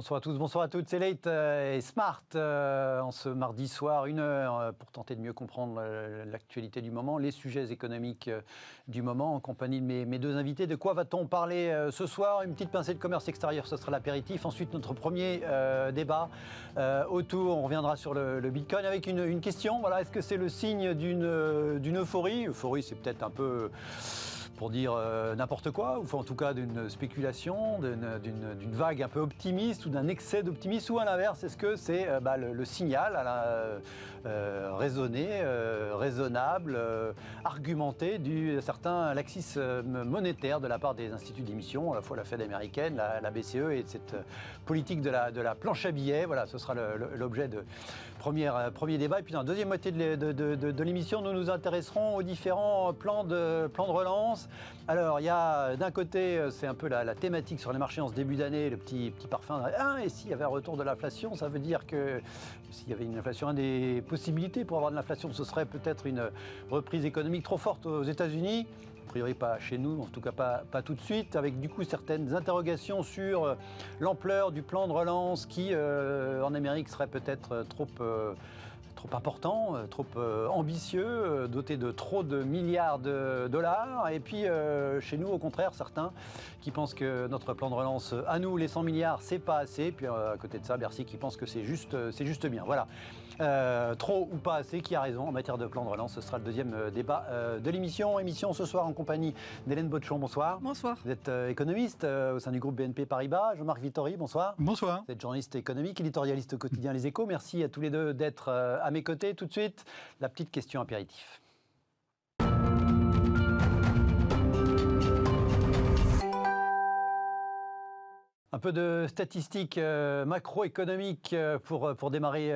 Bonsoir à tous, bonsoir à toutes, c'est Late et Smart en ce mardi soir, 1 heure pour tenter de mieux comprendre l'actualité du moment, les sujets économiques du moment en compagnie de mes deux invités. De quoi va-t-on parler ce soir? Une petite pincée de commerce extérieur, ce sera l'apéritif. Ensuite, notre premier débat autour, on reviendra sur le Bitcoin avec une question. Voilà, est-ce que c'est le signe d'une euphorie? Euphorie, c'est peut-être un peu pour dire n'importe quoi, ou en tout cas d'une spéculation, d'une vague un peu optimiste ou d'un excès d'optimisme, ou à l'inverse, est-ce que c'est le signal raisonné, raisonnable, argumenté d'un certain laxisme monétaire de la part des instituts d'émission, à la fois la Fed américaine, la BCE et cette politique de la planche à billets. Voilà, ce sera l'objet de premier débat. Et puis dans la deuxième moitié de l'émission, nous nous intéresserons aux différents plans de relance. Alors, il y a d'un côté, c'est un peu la thématique sur les marchés en ce début d'année, le petit parfum. Et s'il y avait un retour de l'inflation, ça veut dire que s'il y avait une inflation, une des possibilités pour avoir de l'inflation, ce serait peut-être une reprise économique trop forte aux États-Unis. A priori pas chez nous, en tout cas pas tout de suite, avec du coup certaines interrogations sur l'ampleur du plan de relance qui, en Amérique, serait peut-être trop important, trop ambitieux, doté de trop de milliards de dollars. Et puis chez nous, au contraire, certains qui pensent que notre plan de relance, à nous, les 100 milliards, c'est pas assez. Puis à côté de ça, Bercy qui pense que c'est juste bien. Voilà. Trop ou pas assez, qui a raison en matière de plan de relance? Ce sera le deuxième débat de l'émission. Émission ce soir en compagnie d'Hélène Botchon. Bonsoir. Bonsoir. Vous êtes économiste au sein du groupe BNP Paribas. Jean-Marc Vittori, bonsoir. Bonsoir. Vous êtes journaliste économique, éditorialiste au quotidien Les Échos. Merci à tous les deux d'être à mes côtés. Tout de suite, la petite question apéritif. Un peu de statistiques macroéconomiques pour démarrer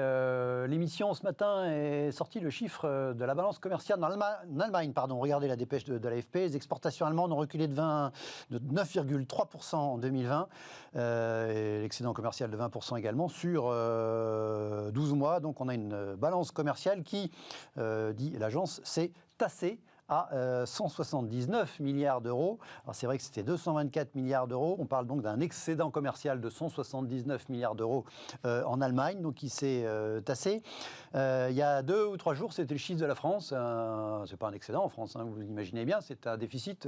l'émission. Ce matin est sorti le chiffre de la balance commerciale en Allemagne. Regardez la dépêche de l'AFP. Les exportations allemandes ont reculé de 9,3% en 2020. Et l'excédent commercial de 20% également sur 12 mois. Donc on a une balance commerciale qui, dit l'agence, s'est tassée à 179 milliards d'euros. Alors c'est vrai que c'était 224 milliards d'euros. On parle donc d'un excédent commercial de 179 milliards d'euros en Allemagne, donc qui s'est tassé. Il y a 2 ou 3 jours, c'était le chiffre de la France. C'est pas un excédent en France, vous imaginez bien. C'est un déficit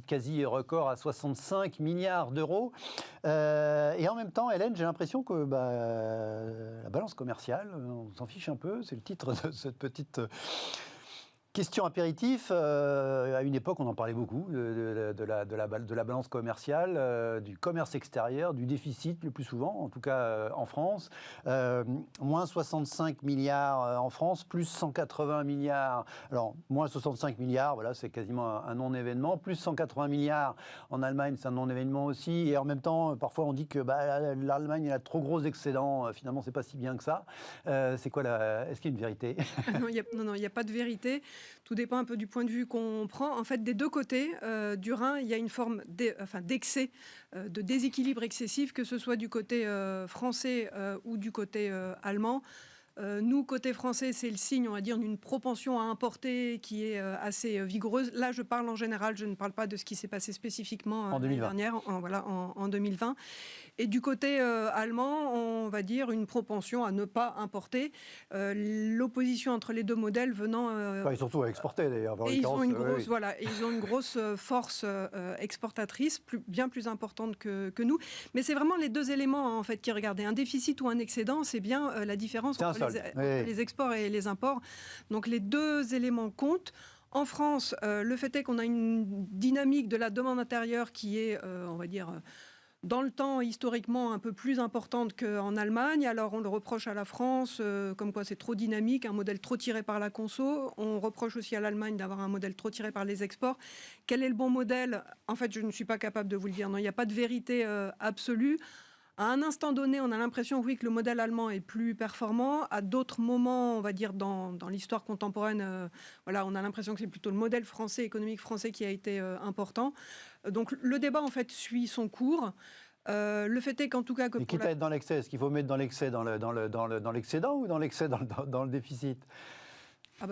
quasi record à 65 milliards d'euros. Et en même temps, Hélène, j'ai l'impression que la balance commerciale, on s'en fiche un peu. C'est le titre de cette petite question apéritif. À une époque, on en parlait beaucoup de la balance commerciale, du commerce extérieur, du déficit le plus souvent, en tout cas en France. Moins 65 milliards en France, plus 180 milliards. Alors, moins 65 milliards, voilà, c'est quasiment un non-événement. Plus 180 milliards en Allemagne, c'est un non-événement aussi. Et en même temps, parfois, on dit que l'Allemagne elle a de trop gros excédents. Finalement, c'est pas si bien que ça. C'est quoi est-ce qu'il y a une vérité? Non, il n'y a pas de vérité. Tout dépend un peu du point de vue qu'on prend. En fait, des deux côtés du Rhin, il y a une forme d'excès, de déséquilibre excessif, que ce soit du côté français ou du côté allemand. Nous, côté français, c'est le signe, on va dire, d'une propension à importer qui est assez vigoureuse. Là, je parle en général, je ne parle pas de ce qui s'est passé spécifiquement l'année dernière, en 2020. Et du côté allemand, on va dire une propension à ne pas importer. L'opposition entre les deux modèles venant... et surtout à exporter, d'ailleurs. Et ils ont une grosse force exportatrice, bien plus importante que nous. Mais c'est vraiment les deux éléments, en fait, qui regardaient. Un déficit ou un excédent, c'est bien la différence entre les exports et les imports. Donc les deux éléments comptent. En France, le fait est qu'on a une dynamique de la demande intérieure qui est, on va dire, dans le temps, historiquement, un peu plus importante qu'en Allemagne. Alors on le reproche à la France, comme quoi c'est trop dynamique, un modèle trop tiré par la conso. On reproche aussi à l'Allemagne d'avoir un modèle trop tiré par les exports. Quel est le bon modèle? En fait, je ne suis pas capable de vous le dire. Non, il n'y a pas de vérité absolue. À un instant donné, on a l'impression, oui, que le modèle allemand est plus performant. À d'autres moments, on va dire, dans l'histoire contemporaine, on a l'impression que c'est plutôt le modèle français, économique français, qui a été important. Donc, le débat, en fait, suit son cours. Le fait est qu'en tout cas... Et quitte à être dans l'excès, est-ce qu'il faut mettre dans l'excès dans l'excédent ou dans l'excès dans le déficit?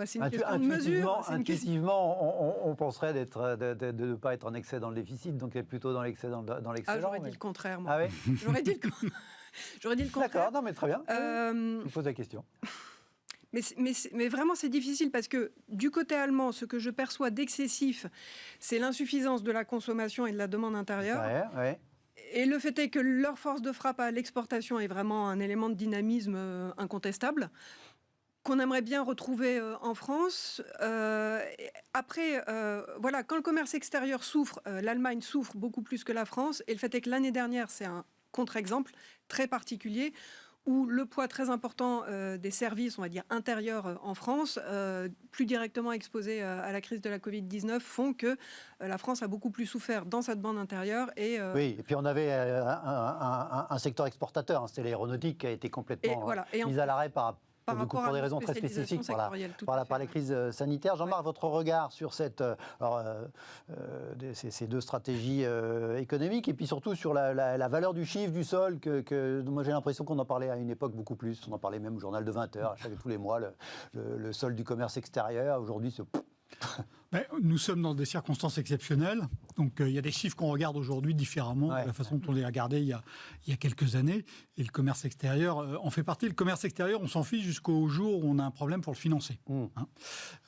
C'est une question de mesure. Intuitivement, on penserait de ne pas être en excès dans le déficit, donc être plutôt dans l'excédent. J'aurais dit le contraire, moi. Ah oui. J'aurais dit le contraire. D'accord, non mais très bien. Je pose la question. Mais vraiment, c'est difficile parce que du côté allemand, ce que je perçois d'excessif, c'est l'insuffisance de la consommation et de la demande intérieure. Ouais. Et le fait est que leur force de frappe à l'exportation est vraiment un élément de dynamisme incontestable, qu'on aimerait bien retrouver en France. Après, quand le commerce extérieur souffre, l'Allemagne souffre beaucoup plus que la France. Et le fait est que l'année dernière, c'est un contre-exemple très particulier, où le poids très important des services, on va dire, intérieurs en France, plus directement exposés à la crise de la Covid-19, font que la France a beaucoup plus souffert dans sa demande intérieure. Oui, et puis on avait un secteur exportateur, hein, c'était l'aéronautique qui a été complètement mis à l'arrêt pour des raisons très spécifiques par la crise sanitaire. Jean-Marc, votre regard sur ces deux stratégies économiques et puis surtout sur la valeur du chiffre, du sol, que moi j'ai l'impression qu'on en parlait à une époque beaucoup plus, on en parlait même au journal de 20h, tous les mois, le sol du commerce extérieur, aujourd'hui c'est... Nous sommes dans des circonstances exceptionnelles, donc il y a des chiffres qu'on regarde aujourd'hui différemment de la façon dont on les regardait il y a quelques années, et le commerce extérieur en fait partie. Le commerce extérieur, on s'en fiche jusqu'au jour où on a un problème pour le financer.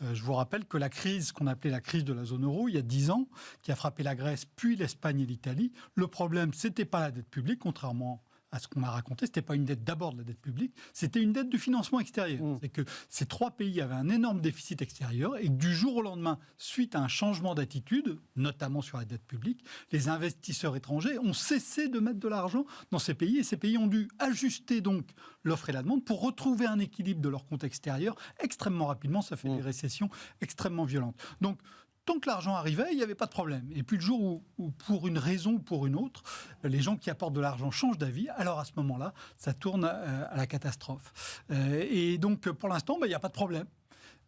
Je vous rappelle que la crise qu'on appelait la crise de la zone euro, il y a 10 ans, qui a frappé la Grèce, puis l'Espagne et l'Italie, le problème, c'était pas la dette publique, contrairement à ce qu'on a raconté, ce n'était pas une dette d'abord de la dette publique, c'était une dette du financement extérieur. C'est que ces trois pays avaient un énorme déficit extérieur et que du jour au lendemain, suite à un changement d'attitude, notamment sur la dette publique, les investisseurs étrangers ont cessé de mettre de l'argent dans ces pays et ces pays ont dû ajuster donc l'offre et la demande pour retrouver un équilibre de leur compte extérieur extrêmement rapidement. Ça fait des récessions extrêmement violentes. Donc, tant que l'argent arrivait, il n'y avait pas de problème. Et puis le jour où, pour une raison ou pour une autre, les gens qui apportent de l'argent changent d'avis, alors à ce moment-là, ça tourne à la catastrophe. Et donc, pour l'instant, il n'y a pas de problème.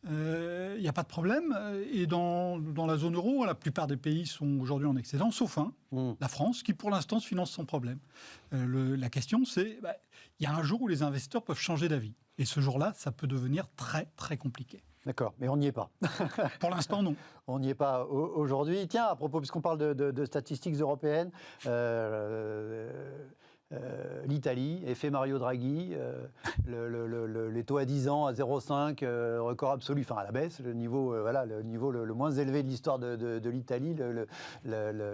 Il n'y a pas de problème. Et dans la zone euro, la plupart des pays sont aujourd'hui en excédent, sauf un, la France, qui pour l'instant se finance sans problème. La question, c'est, il y a un jour où les investisseurs peuvent changer d'avis. Et ce jour-là, ça peut devenir très, très compliqué. D'accord, mais on n'y est pas. Pour l'instant, non. On n'y est pas aujourd'hui. Tiens, à propos, puisqu'on parle de statistiques européennes, l'Italie, effet Mario Draghi, les taux à 10 ans à 0,5, record absolu, enfin à la baisse, le niveau le moins élevé de l'histoire de l'Italie.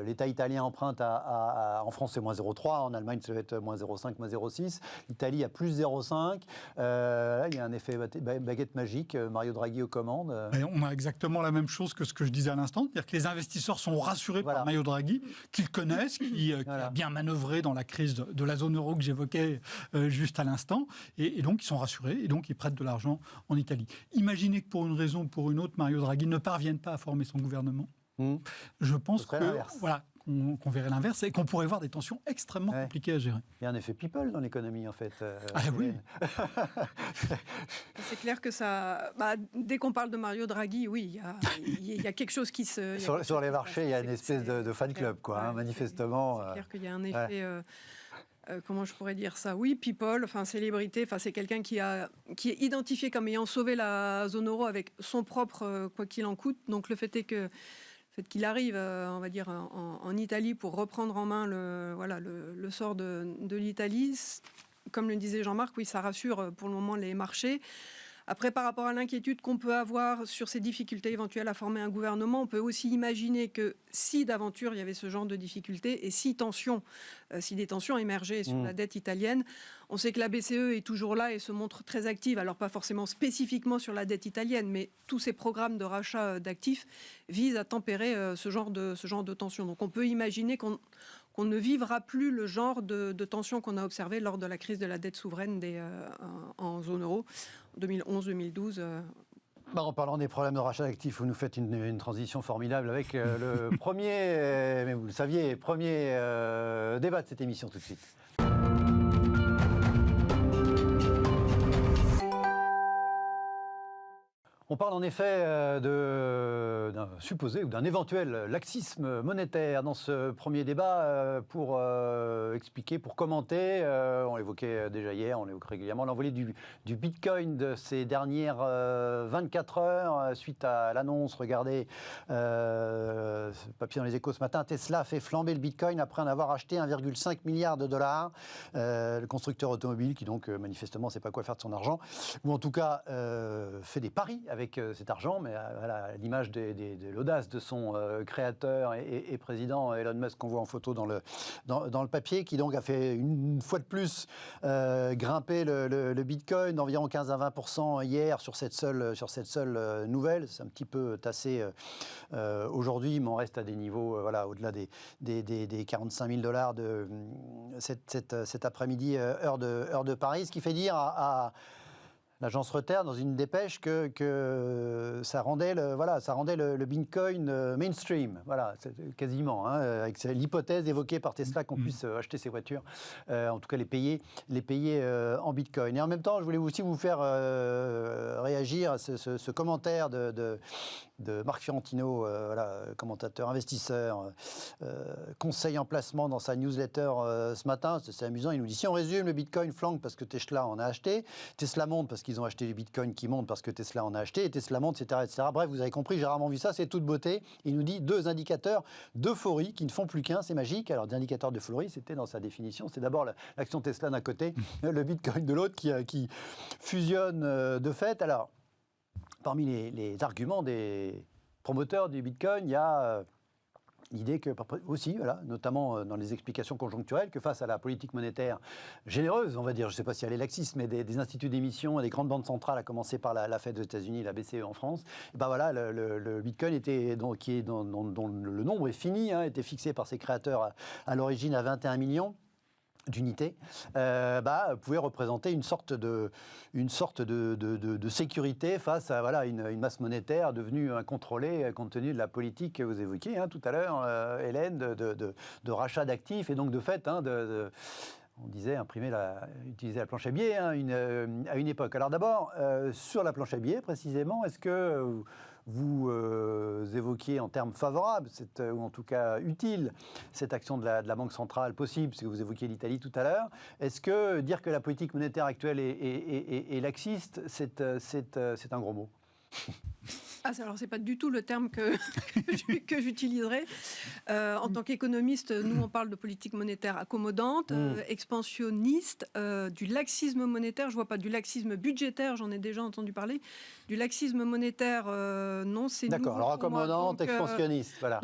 L'État italien emprunte en France c'est moins 0,3, en Allemagne ça va être moins 0,5, moins 0,6. L'Italie a plus 0,5. Il y a un effet baguette magique, Mario Draghi aux commandes. On a exactement la même chose que ce que je disais à l'instant, c'est-à-dire que les investisseurs sont rassurés par Mario Draghi, qu'ils connaissent, qui a bien manœuvré dans la crise de la zone euro que j'évoquais juste à l'instant, et donc ils sont rassurés, et donc ils prêtent de l'argent en Italie. Imaginez que pour une raison ou pour une autre, Mario Draghi ne parvienne pas à former son gouvernement. Je pense qu'on verrait l'inverse et qu'on pourrait voir des tensions extrêmement compliquées à gérer. Il y a un effet people dans l'économie, en fait. Oui. C'est clair que ça... dès qu'on parle de Mario Draghi, oui, il y a quelque chose qui se... Sur les marchés, il y a une espèce de fan club, manifestement. C'est clair qu'il y a un effet... comment je pourrais dire ça? Oui, people, célébrité, c'est quelqu'un qui est identifié comme ayant sauvé la zone euro avec son propre quoi qu'il en coûte. Donc le fait est que qu'il arrive, on va dire, en Italie pour reprendre en main le sort de l'Italie, comme le disait Jean-Marc, oui, ça rassure pour le moment les marchés. Après, par rapport à l'inquiétude qu'on peut avoir sur ces difficultés éventuelles à former un gouvernement, on peut aussi imaginer que si d'aventure il y avait ce genre de difficultés et si des tensions émergeaient sur la dette italienne, on sait que la BCE est toujours là et se montre très active, alors pas forcément spécifiquement sur la dette italienne, mais tous ces programmes de rachat d'actifs visent à tempérer ce genre de tensions. Donc on peut imaginer qu'on ne vivra plus le genre de tension qu'on a observé lors de la crise de la dette souveraine en zone euro, 2011-2012. En parlant des problèmes de rachat d'actifs, vous nous faites une transition formidable avec le premier, mais vous le saviez, débat de cette émission tout de suite. On On parle en effet d'un supposé ou d'un éventuel laxisme monétaire dans ce premier débat pour expliquer, pour commenter. On l'évoquait déjà hier, on l'évoque régulièrement, l'envolée du Bitcoin de ces dernières 24 heures suite à l'annonce. Regardez, papier dans les Échos ce matin, Tesla a fait flamber le Bitcoin après en avoir acheté 1,5 milliard de dollars. Le constructeur automobile qui donc manifestement ne sait pas quoi faire de son argent, ou en tout cas fait des paris avec cet argent, mais à l'image de l'audace de son créateur et président Elon Musk qu'on voit en photo dans le papier, qui donc a fait une fois de plus grimper le Bitcoin d'environ 15 à 20% hier sur cette seule nouvelle. C'est un petit peu tassé aujourd'hui, mais on reste à des niveaux au-delà des 45 000 dollars de cet après-midi heure de Paris, ce qui fait dire à l'agence Reuters dans une dépêche que ça rendait le Bitcoin mainstream, quasiment, avec l'hypothèse évoquée par Tesla qu'on puisse acheter ces voitures, en tout cas les payer en Bitcoin. Et en même temps, je voulais aussi vous faire réagir à ce commentaire de Marc Fiorentino, commentateur, investisseur, conseil en placement dans sa newsletter ce matin. C'est amusant, il nous dit: si on résume, le Bitcoin flanque parce que Tesla en a acheté, Tesla monte parce qu'ils ont acheté du Bitcoin qui monte parce que Tesla en a acheté, et Tesla monte, etc., etc. Bref, vous avez compris, j'ai rarement vu ça, c'est toute beauté. Il nous dit 2 indicateurs d'euphorie qui ne font plus qu'un, c'est magique. Alors, des indicateurs d'euphorie, c'était dans sa définition, c'est d'abord l'action Tesla d'un côté, le Bitcoin de l'autre qui fusionne de fait. Alors, parmi les arguments des promoteurs du Bitcoin, il y a l'idée que, aussi, notamment dans les explications conjoncturelles, que face à la politique monétaire généreuse, on va dire, je ne sais pas si elle est laxiste, mais des instituts d'émission et des grandes banques centrales, à commencer par la Fed aux États-Unis et la BCE en France, le Bitcoin dont le nombre est fini, était fixé par ses créateurs à l'origine à 21 millions d'unités, pouvait représenter une sorte de sécurité face à une masse monétaire devenue incontrôlée compte tenu de la politique que vous évoquiez tout à l'heure, Hélène, de rachat d'actifs, et donc de fait, on disait utiliser la planche à billets à une époque. Alors d'abord, sur la planche à billets précisément, est-ce que vous évoquiez en termes favorables, ou en tout cas utiles, cette action de la Banque centrale possible, parce que vous évoquiez l'Italie tout à l'heure. Est-ce que dire que la politique monétaire actuelle est laxiste, c'est un gros mot? Alors, c'est pas du tout le terme que j'utiliserais. En tant qu'économiste, nous, on parle de politique monétaire accommodante, expansionniste, du laxisme monétaire. Je vois pas du laxisme budgétaire, j'en ai déjà entendu parler. Du laxisme monétaire, non, c'est d'accord, alors accommodante, expansionniste, voilà.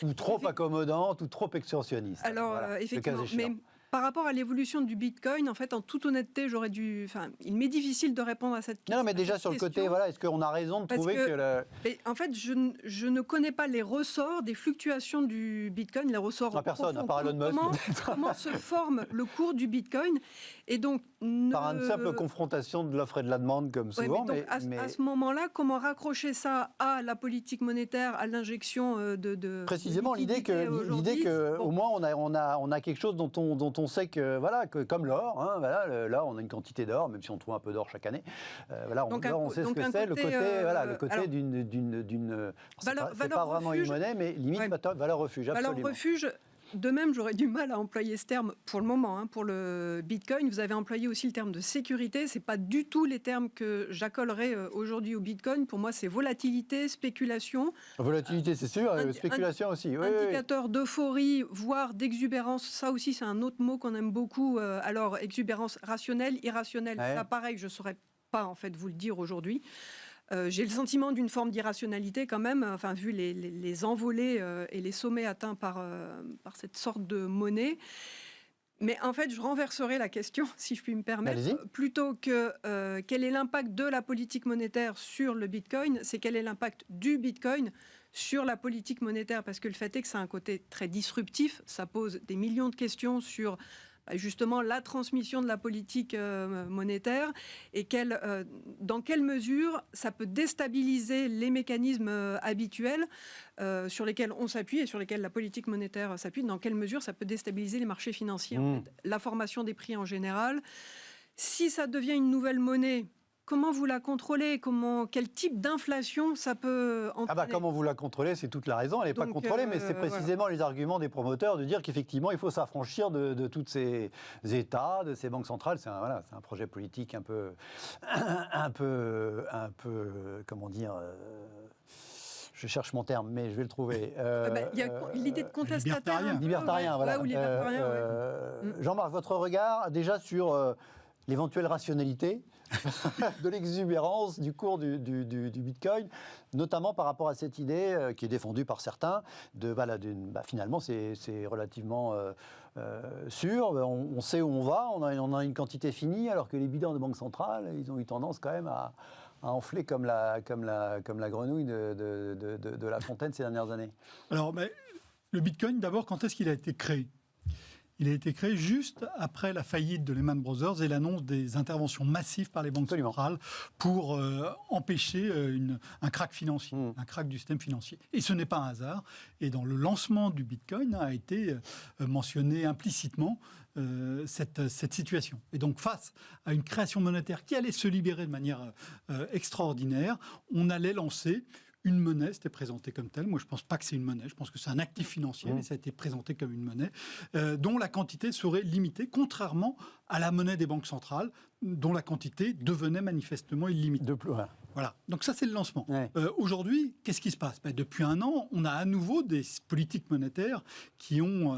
Ou trop accommodante, ou trop expansionniste. Alors, effectivement, mais par rapport à l'évolution du Bitcoin, en fait, en toute honnêteté, il m'est difficile de répondre à cette question. Non, mais déjà sur le côté, est-ce qu'on a raison de trouver que en fait, je ne connais pas les ressorts des fluctuations du Bitcoin, les ressorts personne, à part Elon Musk. Comment se forme le cours du Bitcoin, et donc par une simple confrontation de l'offre et de la demande, comme souvent. À ce moment-là, comment raccrocher ça à la politique monétaire, à l'injection de précisément l'idée que au moins on a quelque chose dont on sait que comme l'or, l'or, on a une quantité d'or, même si on trouve un peu d'or chaque année. On sait ce que c'est, le côté d'une c'est pas vraiment une monnaie, mais limite valeur refuge. Absolument. Valeur refuge. De même, j'aurais du mal à employer ce terme pour le moment, pour le Bitcoin. Vous avez employé aussi le terme de sécurité. Ce n'est pas du tout les termes que j'accolerais aujourd'hui au Bitcoin. Pour moi, c'est volatilité, spéculation. Volatilité, c'est sûr, spéculation aussi. Indicateur d'euphorie, voire d'exubérance. Ça aussi, c'est un autre mot qu'on aime beaucoup. Alors, exubérance rationnelle, irrationnelle, ça pareil, je ne saurais pas en fait vous le dire aujourd'hui. J'ai le sentiment d'une forme d'irrationalité quand même, vu les envolées et les sommets atteints par cette sorte de monnaie. Mais en fait, je renverserai la question, si je puis me permettre. Allez-y. Plutôt que quel est l'impact de la politique monétaire sur le Bitcoin, c'est quel est l'impact du Bitcoin sur la politique monétaire. Parce que le fait est que ça a un côté très disruptif, ça pose des millions de questions sur justement la transmission de la politique monétaire et dans quelle mesure ça peut déstabiliser les mécanismes habituels sur lesquels on s'appuie et sur lesquels la politique monétaire s'appuie, dans quelle mesure ça peut déstabiliser les marchés financiers, en fait, la formation des prix en général. Si ça devient une nouvelle monnaie, comment vous la contrôlez, quel type d'inflation ça peut entraîner. Comment vous la contrôlez, c'est toute la raison. Elle n'est pas contrôlée, mais c'est précisément les arguments des promoteurs de dire qu'effectivement, il faut s'affranchir de tous ces États, de ces banques centrales. C'est un projet politique un peu, comment dire... Je cherche mon terme, mais je vais le trouver. Il y a l'idée de contestataire. Libertarien, voilà. Ou libertarien, Jean-Marc, votre regard déjà sur l'éventuelle rationalité de l'exubérance du cours du Bitcoin, notamment par rapport à cette idée qui est défendue par certains, finalement c'est relativement sûr, on sait où on va, on a une quantité finie, alors que les bidons de banque centrale, ils ont eu tendance quand même à enfler comme la grenouille de La Fontaine ces dernières années. Alors, le Bitcoin, d'abord, quand est-ce qu'il a été créé ? Il a été créé juste après la faillite de Lehman Brothers et l'annonce des interventions massives par les banques centrales pour empêcher un krach financier, un krach du système financier. Et ce n'est pas un hasard. Et dans le lancement du Bitcoin a été mentionné implicitement cette situation. Et donc, face à une création monétaire qui allait se libérer de manière extraordinaire, on allait lancer une monnaie, c'était présenté comme tel. Moi, je ne pense pas que c'est une monnaie. Je pense que c'est un actif financier, mais ça a été présenté comme une monnaie dont la quantité serait limitée, contrairement à la monnaie des banques centrales, dont la quantité devenait manifestement illimitée. Voilà. Donc ça, c'est le lancement. Ouais. Aujourd'hui, qu'est-ce qui se passe ? Depuis un an, on a à nouveau des politiques monétaires qui ont...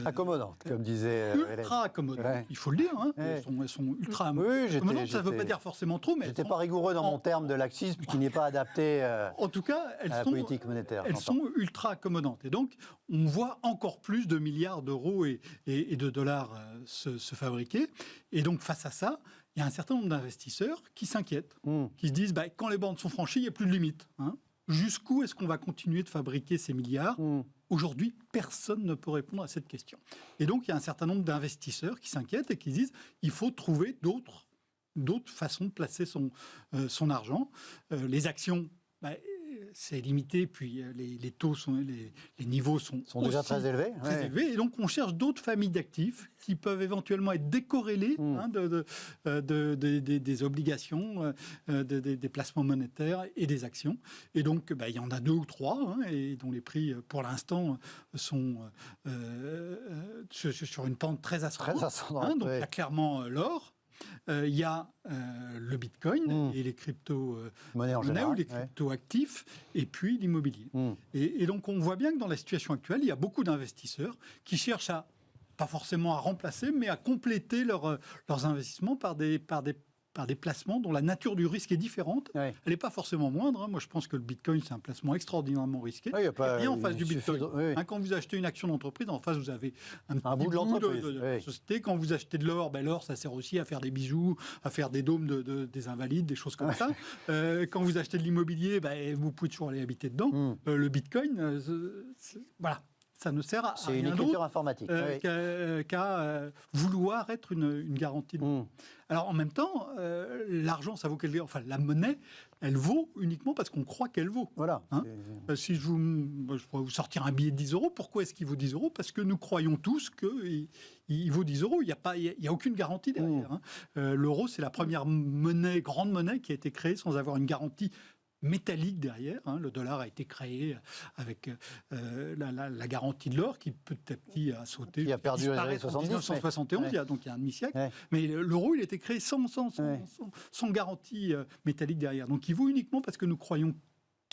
accommodantes, comme disait ultra accommodantes, il faut le dire. Hein. Elles sont ultra accommodantes. Ça ne veut pas dire forcément trop, mais... J'étais pas rigoureux dans mon terme de laxisme qui n'est pas adapté en tout cas, à la politique monétaire. Elles sont ultra accommodantes. Et donc, on voit encore plus de milliards d'euros et de dollars se fabriquer. Et donc, face à ça, il y a un certain nombre d'investisseurs qui s'inquiètent, qui se disent quand les bornes sont franchies, il n'y a plus de limite. Hein. Jusqu'où est-ce qu'on va continuer de fabriquer ces milliards ? Aujourd'hui, personne ne peut répondre à cette question. Et donc, il y a un certain nombre d'investisseurs qui s'inquiètent et qui se disent il faut trouver d'autres façons de placer son argent. Les actions... c'est limité, puis les taux les niveaux sont déjà très élevés. Et donc, on cherche d'autres familles d'actifs qui peuvent éventuellement être décorrélés des obligations, des placements monétaires et des actions. Et donc, il y en a 2 ou 3, et dont les prix, pour l'instant, sont sur une pente très ascendante. Donc, il y a clairement l'or. Il y a le Bitcoin et les crypto-monnaies ou les crypto-actifs, et puis l'immobilier. Et donc, on voit bien que dans la situation actuelle, il y a beaucoup d'investisseurs qui cherchent pas forcément à remplacer, mais à compléter leurs investissements par des placements dont la nature du risque est différente. Elle n'est pas forcément moindre. Moi, je pense que le Bitcoin, c'est un placement extraordinairement risqué. Il n'y a rien en face du Bitcoin. Quand vous achetez une action d'entreprise, en face, vous avez un bout de l'entreprise. De société. Quand vous achetez de l'or, l'or, ça sert aussi à faire des bijoux, à faire des dômes des invalides, des choses comme ça. Quand vous achetez de l'immobilier, vous pouvez toujours aller habiter dedans. Le Bitcoin, voilà. Ça ne sert à rien d'autre informatique qu'à vouloir être une garantie. Alors en même temps, l'argent, ça vaut la monnaie, elle vaut uniquement parce qu'on croit qu'elle vaut. Voilà. Si je pourrais vous sortir un billet de 10 €, pourquoi est-ce qu'il vaut 10 €? Parce que nous croyons tous qu'il vaut 10 €. Il n'y a aucune garantie derrière. L'euro, c'est la première grande monnaie qui a été créée sans avoir une garantie métallique derrière. Le dollar a été créé avec la garantie de l'or qui petit à petit a sauté. Qui a perdu en 1971, il y a un demi-siècle. Mais l'euro, il a été créé sans garantie métallique derrière. Donc il vaut uniquement parce que nous croyons.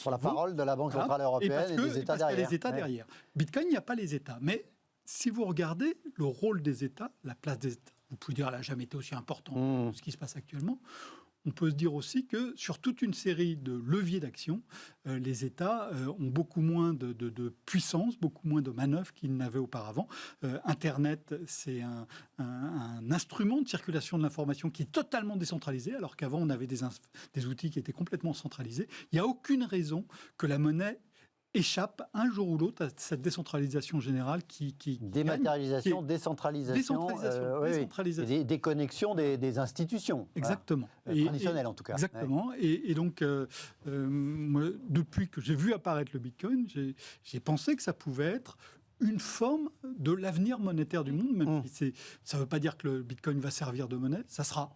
Pour la parole de la Banque Centrale Européenne et des États derrière. Les États derrière. Bitcoin, il n'y a pas les États. Mais si vous regardez le rôle des États, la place des États, vous pouvez dire qu'elle n'a jamais été aussi importante que ce qui se passe actuellement. On peut se dire aussi que sur toute une série de leviers d'action, les États ont beaucoup moins de puissance, beaucoup moins de manœuvres qu'ils n'avaient auparavant. Internet, c'est un instrument de circulation de l'information qui est totalement décentralisé, alors qu'avant, on avait des outils qui étaient complètement centralisés. Il n'y a aucune raison que la monnaie échappe un jour ou l'autre à cette décentralisation générale qui dématérialisation, décentralisation. Déconnexion des institutions. Exactement. Traditionnelles en tout cas. Exactement. Et donc, moi, depuis que j'ai vu apparaître le Bitcoin, j'ai pensé que ça pouvait être une forme de l'avenir monétaire du monde, même si ça ne veut pas dire que le Bitcoin va servir de monnaie. Ça sera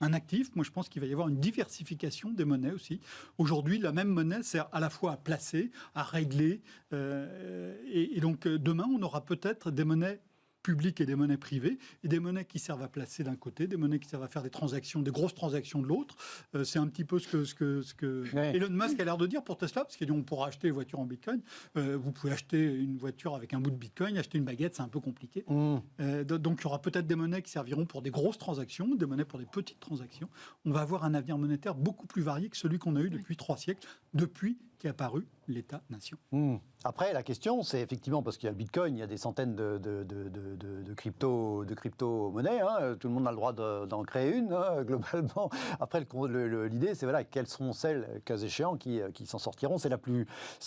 un actif. Moi, je pense qu'il va y avoir une diversification des monnaies aussi. Aujourd'hui, la même monnaie sert à la fois à placer, à régler. Et donc, demain, on aura peut-être des monnaies publiques et des monnaies privées, et des monnaies qui servent à placer d'un côté, des monnaies qui servent à faire des transactions, des grosses transactions de l'autre. C'est un petit peu ce que Elon Musk a l'air de dire pour Tesla, parce qu'il dit on pourra acheter une voiture en Bitcoin. Vous pouvez acheter une voiture avec un bout de Bitcoin, acheter une baguette, c'est un peu compliqué. Donc il y aura peut-être des monnaies qui serviront pour des grosses transactions, des monnaies pour des petites transactions. On va avoir un avenir monétaire beaucoup plus varié que celui qu'on a eu depuis 3 siècles, depuis qu'est apparu l'État-nation. Après, la question, c'est effectivement, parce qu'il y a le Bitcoin, il y a des centaines de crypto-monnaies, hein, tout le monde a le droit d'en créer une, hein, globalement. Après, l'idée, c'est voilà, quelles seront celles, cas échéant, qui s'en sortiront. C'est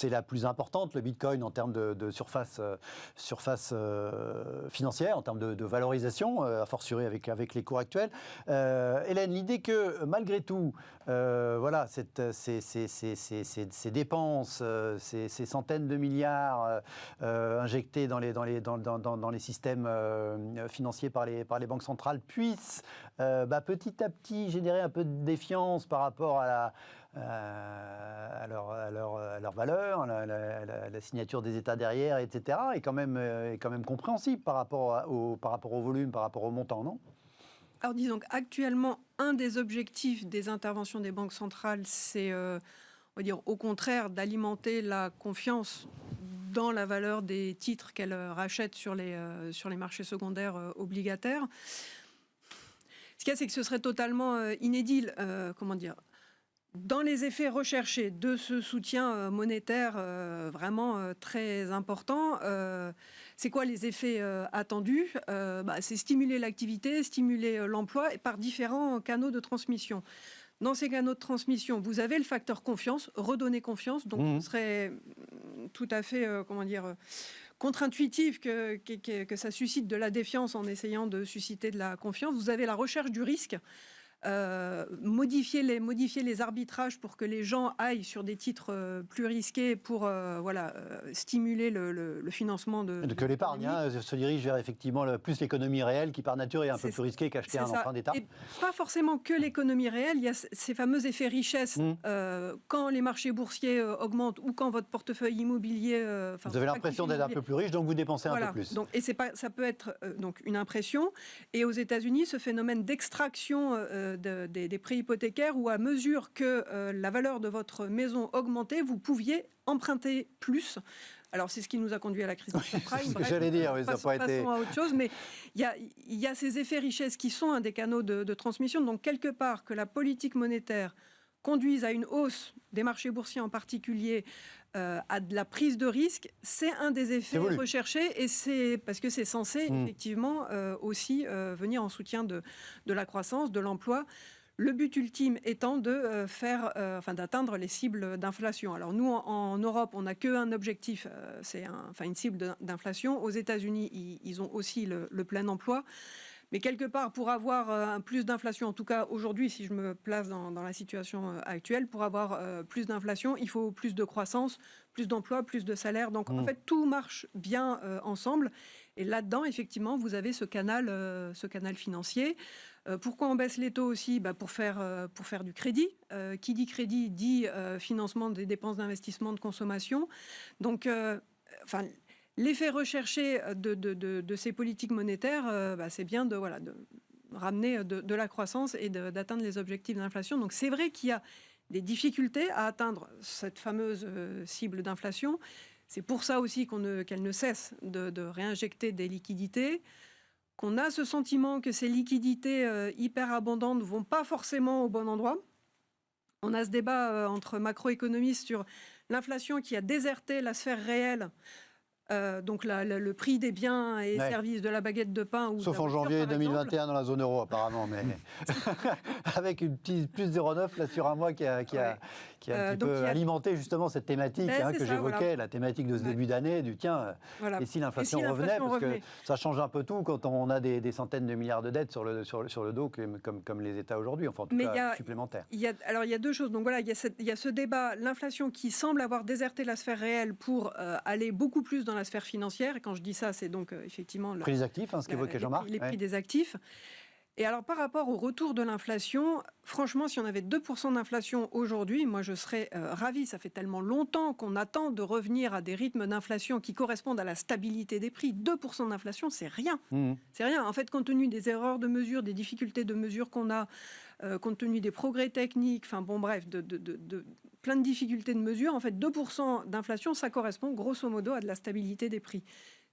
la plus importante, le Bitcoin, en termes de surface financière, en termes de valorisation, a fortiori avec les cours actuels. Hélène, l'idée que, malgré tout, voilà, ces dépenses, ces centaines de milliards injectés dans les systèmes financiers par les banques centrales puissent petit à petit générer un peu de défiance par rapport à leur valeur, la signature des États derrière, etc., est quand même compréhensible par rapport au volume, par rapport au montant, non ? Alors disons qu'actuellement, un des objectifs des interventions des banques centrales, c'est, on va dire, au contraire, d'alimenter la confiance dans la valeur des titres qu'elles rachètent sur les marchés secondaires obligataires. Ce qu'il y a, c'est que ce serait totalement inédit, comment dire, dans les effets recherchés de ce soutien monétaire vraiment très important. C'est quoi les effets attendus ? C'est stimuler l'activité, stimuler l'emploi et par différents canaux de transmission. Dans ces canaux de transmission, vous avez le facteur confiance, redonner confiance. Donc, ce serait tout à fait, contre-intuitif que ça suscite de la défiance en essayant de susciter de la confiance. Vous avez la recherche du risque. Modifier les arbitrages pour que les gens aillent sur des titres plus risqués pour stimuler le financement que l'épargne se dirige vers effectivement plus l'économie réelle qui par nature est un peu plus risquée qu'acheter un emprunt d'État. Et pas forcément que l'économie réelle, il y a ces fameux effets richesse quand les marchés boursiers augmentent ou quand votre portefeuille immobilier... vous avez l'impression d'être un peu plus riche, donc vous dépensez un peu plus. Donc, et ça peut être donc une impression. Et aux États-Unis, ce phénomène d'extraction des prêts hypothécaires où à mesure que la valeur de votre maison augmentait, vous pouviez emprunter plus. Alors c'est ce qui nous a conduit à la crise du subprime. J'allais dire, oui, ça n'a pas été... Passons à autre chose, mais il y a ces effets richesse qui sont un des canaux de transmission. Donc quelque part que la politique monétaire conduise à une hausse des marchés boursiers en particulier, à de la prise de risque, c'est un des effets recherchés et c'est parce que c'est censé effectivement aussi venir en soutien de la croissance, de l'emploi. Le but ultime étant d'atteindre les cibles d'inflation. Alors nous, en Europe, on n'a qu'un objectif, c'est une cible d'inflation. Aux États-Unis, ils ont aussi le plein emploi. Mais quelque part, pour avoir plus d'inflation, en tout cas aujourd'hui, si je me place dans la situation actuelle, pour avoir plus d'inflation, il faut plus de croissance, plus d'emplois, plus de salaires. Donc en fait, tout marche bien ensemble. Et là-dedans, effectivement, vous avez ce canal financier. Pourquoi on baisse les taux aussi ? Pour faire du crédit. Qui dit crédit dit financement des dépenses d'investissement, de consommation. Donc, l'effet recherché de ces politiques monétaires, c'est bien de ramener de la croissance et d'atteindre les objectifs d'inflation. Donc c'est vrai qu'il y a des difficultés à atteindre cette fameuse cible d'inflation. C'est pour ça aussi qu'elle ne cesse de réinjecter des liquidités, qu'on a ce sentiment que ces liquidités hyper abondantes ne vont pas forcément au bon endroit. On a ce débat entre macroéconomistes sur l'inflation qui a déserté la sphère réelle. Donc le prix des biens et services de la baguette de pain. Ou sauf en janvier 2021 dans la zone euro apparemment, mais avec une petite plus 0,9 là sur un mois qui a un petit peu alimenté justement cette thématique que j'évoquais, la thématique de ce début d'année, et si l'inflation revenait, parce que ça change un peu tout quand on a des centaines de milliards de dettes sur le dos comme les États aujourd'hui, enfin en tout cas supplémentaires. Il y a deux choses, donc voilà, il y a ce débat, l'inflation qui semble avoir déserté la sphère réelle pour aller beaucoup plus dans la sphère financière, et quand je dis ça, c'est donc effectivement... Le prix des actifs, ce qu'évoquait Jean-Marc. Les prix des actifs. Et alors, par rapport au retour de l'inflation, franchement, si on avait 2% d'inflation aujourd'hui, moi, je serais ravie. Ça fait tellement longtemps qu'on attend de revenir à des rythmes d'inflation qui correspondent à la stabilité des prix. 2% d'inflation, c'est rien. C'est rien. En fait, compte tenu des erreurs de mesure, des difficultés de mesure qu'on a, compte tenu des progrès techniques, enfin bon, bref, de plein de difficultés de mesure, en fait, 2% d'inflation, ça correspond grosso modo à de la stabilité des prix.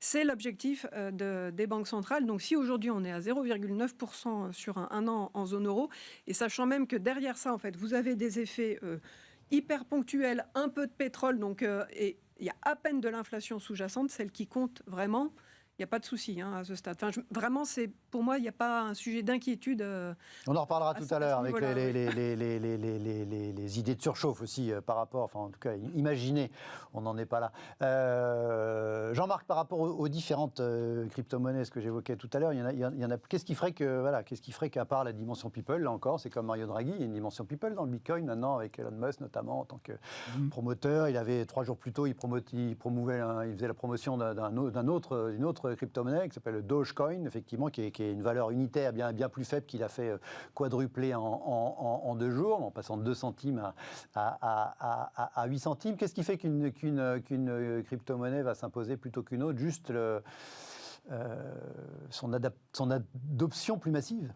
C'est l'objectif des banques centrales. Donc si aujourd'hui on est à 0,9% sur un an en zone euro, et sachant même que derrière ça, en fait, vous avez des effets hyper ponctuels, un peu de pétrole, donc et il y a à peine de l'inflation sous-jacente, celle qui compte vraiment. Il n'y a pas de souci à ce stade. Enfin, vraiment, pour moi, il n'y a pas un sujet d'inquiétude. On en reparlera tout à l'heure avec les idées de surchauffe aussi par rapport, enfin en tout cas, imaginez, on n'en est pas là. Jean-Marc, par rapport aux différentes crypto-monnaies, ce que j'évoquais tout à l'heure, il y en a. Qu'est-ce qui ferait qu'à part la dimension people, là encore, c'est comme Mario Draghi, il y a une dimension people dans le Bitcoin maintenant, avec Elon Musk notamment en tant que promoteur. Il avait 3 jours plus tôt, il faisait la promotion d'une autre crypto-monnaie qui s'appelle le Dogecoin, effectivement, qui est une valeur unitaire bien plus faible, qu'il a fait quadrupler en 2 jours, en passant de 2 centimes à 8 centimes. Qu'est-ce qui fait qu'une crypto-monnaie va s'imposer plutôt qu'une autre? Juste son adoption plus massive,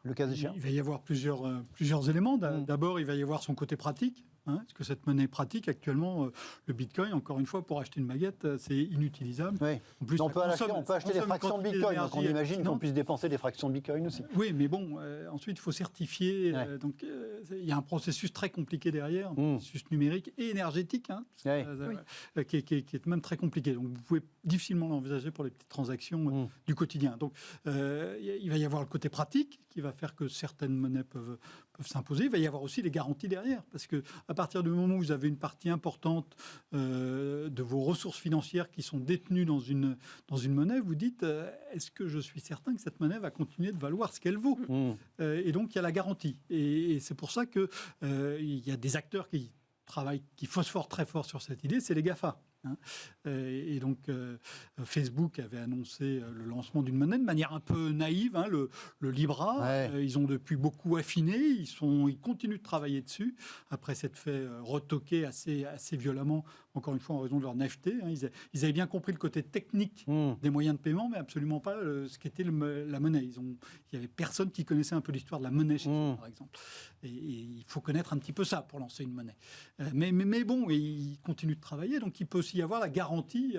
le cas échéant. Il va y avoir plusieurs éléments. D'abord, il va y avoir son côté pratique. Parce que cette monnaie pratique, actuellement, le Bitcoin, encore une fois, pour acheter une baguette, c'est inutilisable. Oui. En plus, on peut acheter des fractions de Bitcoin, donc on imagine qu'on puisse dépenser des fractions de Bitcoin aussi. Oui, mais bon, ensuite, il faut certifier. Donc, il y a un processus très compliqué derrière, un processus numérique et énergétique, qui est même très compliqué. Donc, vous pouvez difficilement l'envisager pour les petites transactions du quotidien. Donc, il va y avoir le côté pratique qui va faire que certaines monnaies peuvent s'imposer. Il va y avoir aussi les garanties derrière, parce que à partir du moment où vous avez une partie importante de vos ressources financières qui sont détenues dans une monnaie, vous dites est-ce que je suis certain que cette monnaie va continuer de valoir ce qu'elle vaut et donc il y a la garantie. Et c'est pour ça que il y a des acteurs qui phosphorent très fort sur cette idée, c'est les GAFA. Et donc, Facebook avait annoncé le lancement d'une monnaie de manière un peu naïve, le Libra. Ils ont depuis beaucoup affiné, ils continuent de travailler dessus, après s'être fait retoquer assez violemment, encore une fois en raison de leur naïveté. Ils avaient bien compris le côté technique des moyens de paiement, mais absolument pas ce qu'était la monnaie. Il y avait personne qui connaissait un peu l'histoire de la monnaie chez eux, par exemple. Et il faut connaître un petit peu ça pour lancer une monnaie. Mais bon, ils continuent de travailler, donc il peut aussi y avoir la garantie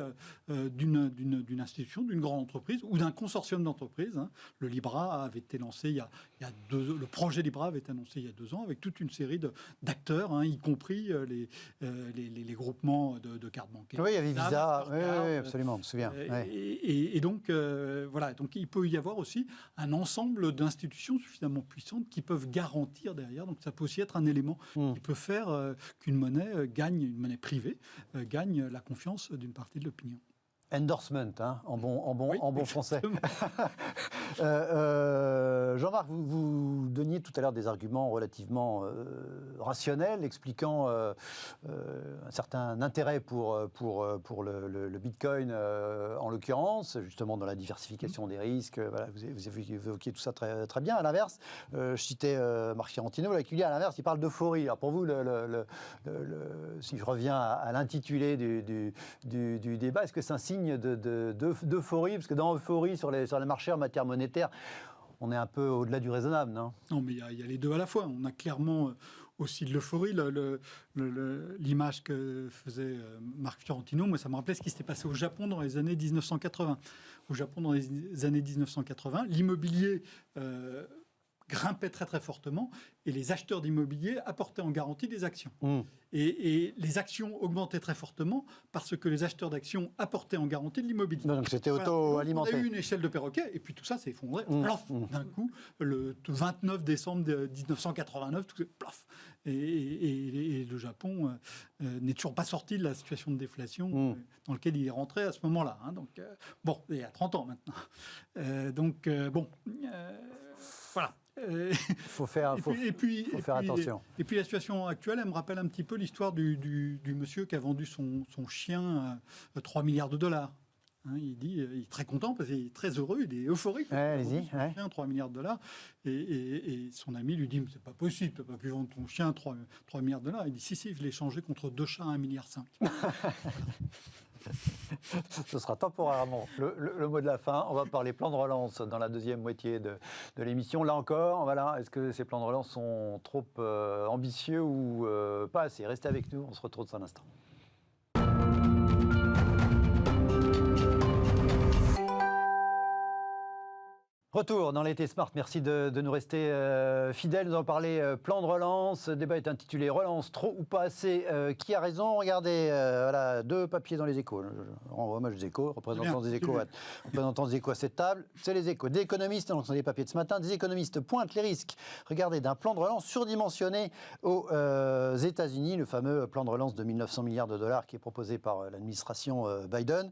d'une institution, d'une grande entreprise ou d'un consortium d'entreprises. Le Libra avait été lancé le projet Libra avait été annoncé il y a 2 ans avec toute une série d'acteurs, y compris les groupements de cartes bancaires. Oui, il y avait Visa, oui, absolument, je me souviens. Et donc, voilà, donc il peut y avoir aussi un ensemble d'institutions suffisamment puissantes qui peuvent garantir derrière. Donc ça peut aussi être un élément qui peut faire qu'une monnaie une monnaie privée, gagne la confiance d'une partie de l'opinion. Endorsement, en bon français. Jean-Marc, vous donniez tout à l'heure des arguments relativement rationnels, expliquant un certain intérêt pour le Bitcoin, en l'occurrence, justement dans la diversification des risques. Voilà, vous évoquiez tout ça très, très bien. À l'inverse, je citais Marc Fiorentino, à l'inverse, il parle d'euphorie. Alors pour vous, si je reviens à l'intitulé du débat, est-ce que c'est un signe d'euphorie, parce que dans euphorie sur les marchés en matière monétaire, on est un peu au-delà du raisonnable, non ? Non, mais il y a les deux à la fois. On a clairement aussi de l'euphorie. L'image que faisait Marc Fiorentino, moi, ça me rappelait ce qui s'était passé au Japon dans les années 1980. Au Japon, dans les années 1980, l'immobilier grimpait très très fortement et les acheteurs d'immobilier apportaient en garantie des actions. Et les actions augmentaient très fortement parce que les acheteurs d'actions apportaient en garantie de l'immobilier. Donc c'était auto-alimenté. On a eu une échelle de perroquet et puis tout ça s'est effondré. D'un coup, le 29 décembre 1989, tout plaf. Et le Japon n'est toujours pas sorti de la situation de déflation dans laquelle il est rentré à ce moment-là. Donc, bon, il y a 30 ans maintenant. Voilà. Il faut faire attention. Et puis la situation actuelle, elle me rappelle un petit peu l'histoire du monsieur qui a vendu son chien à 3 milliards de dollars. Il dit, il est très content parce qu'il est très heureux, il est euphorique. Allez-y. 3 milliards de dollars. Et son ami lui dit, mais c'est pas possible, tu n'as pas pu vendre ton chien 3 milliards de dollars. Il dit, si, je l'ai échangé contre 2 chats à 1,5 milliard. Ce sera temporairement le mot de la fin. On va parler plan de relance dans la deuxième moitié de l'émission. Là encore, voilà, est-ce que ces plans de relance sont trop ambitieux ou pas assez? Restez avec nous, on se retrouve dans un instant. Retour dans l'été Smart, merci de nous rester fidèles. Nous allons parler plan de relance. Le débat est intitulé Relance, trop ou pas assez. Qui a raison? Regardez, voilà, 2 papiers dans les Échos. Je renvoie hommage aux Échos, représentants des Échos à cette table. C'est les Échos. Des économistes, donc ce sont des papiers de ce matin, des économistes pointent les risques, regardez, d'un plan de relance surdimensionné aux États-Unis, le fameux plan de relance de 1 900 milliards de dollars qui est proposé par l'administration Biden,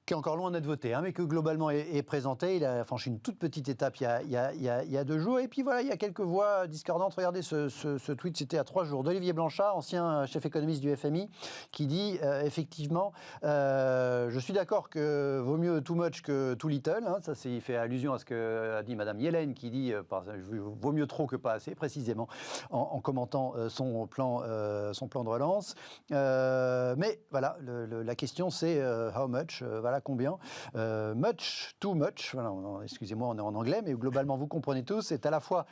qui est encore loin d'être voté, mais que globalement est présenté. Il a franchi une toute petite étape il y a 2 jours. Et puis voilà, il y a quelques voix discordantes. Regardez ce tweet, c'était à 3 jours, d'Olivier Blanchard, ancien chef économiste du FMI, qui dit effectivement, je suis d'accord que vaut mieux too much que too little. Ça, il fait allusion à ce qu'a dit Madame Yellen, qui dit vaut mieux trop que pas assez, précisément, en commentant son plan de relance. Mais voilà, la question c'est how much, voilà combien. Much, too much, voilà, excusez-moi, on est en anglais, mais globalement, vous comprenez tous, c'est à la fois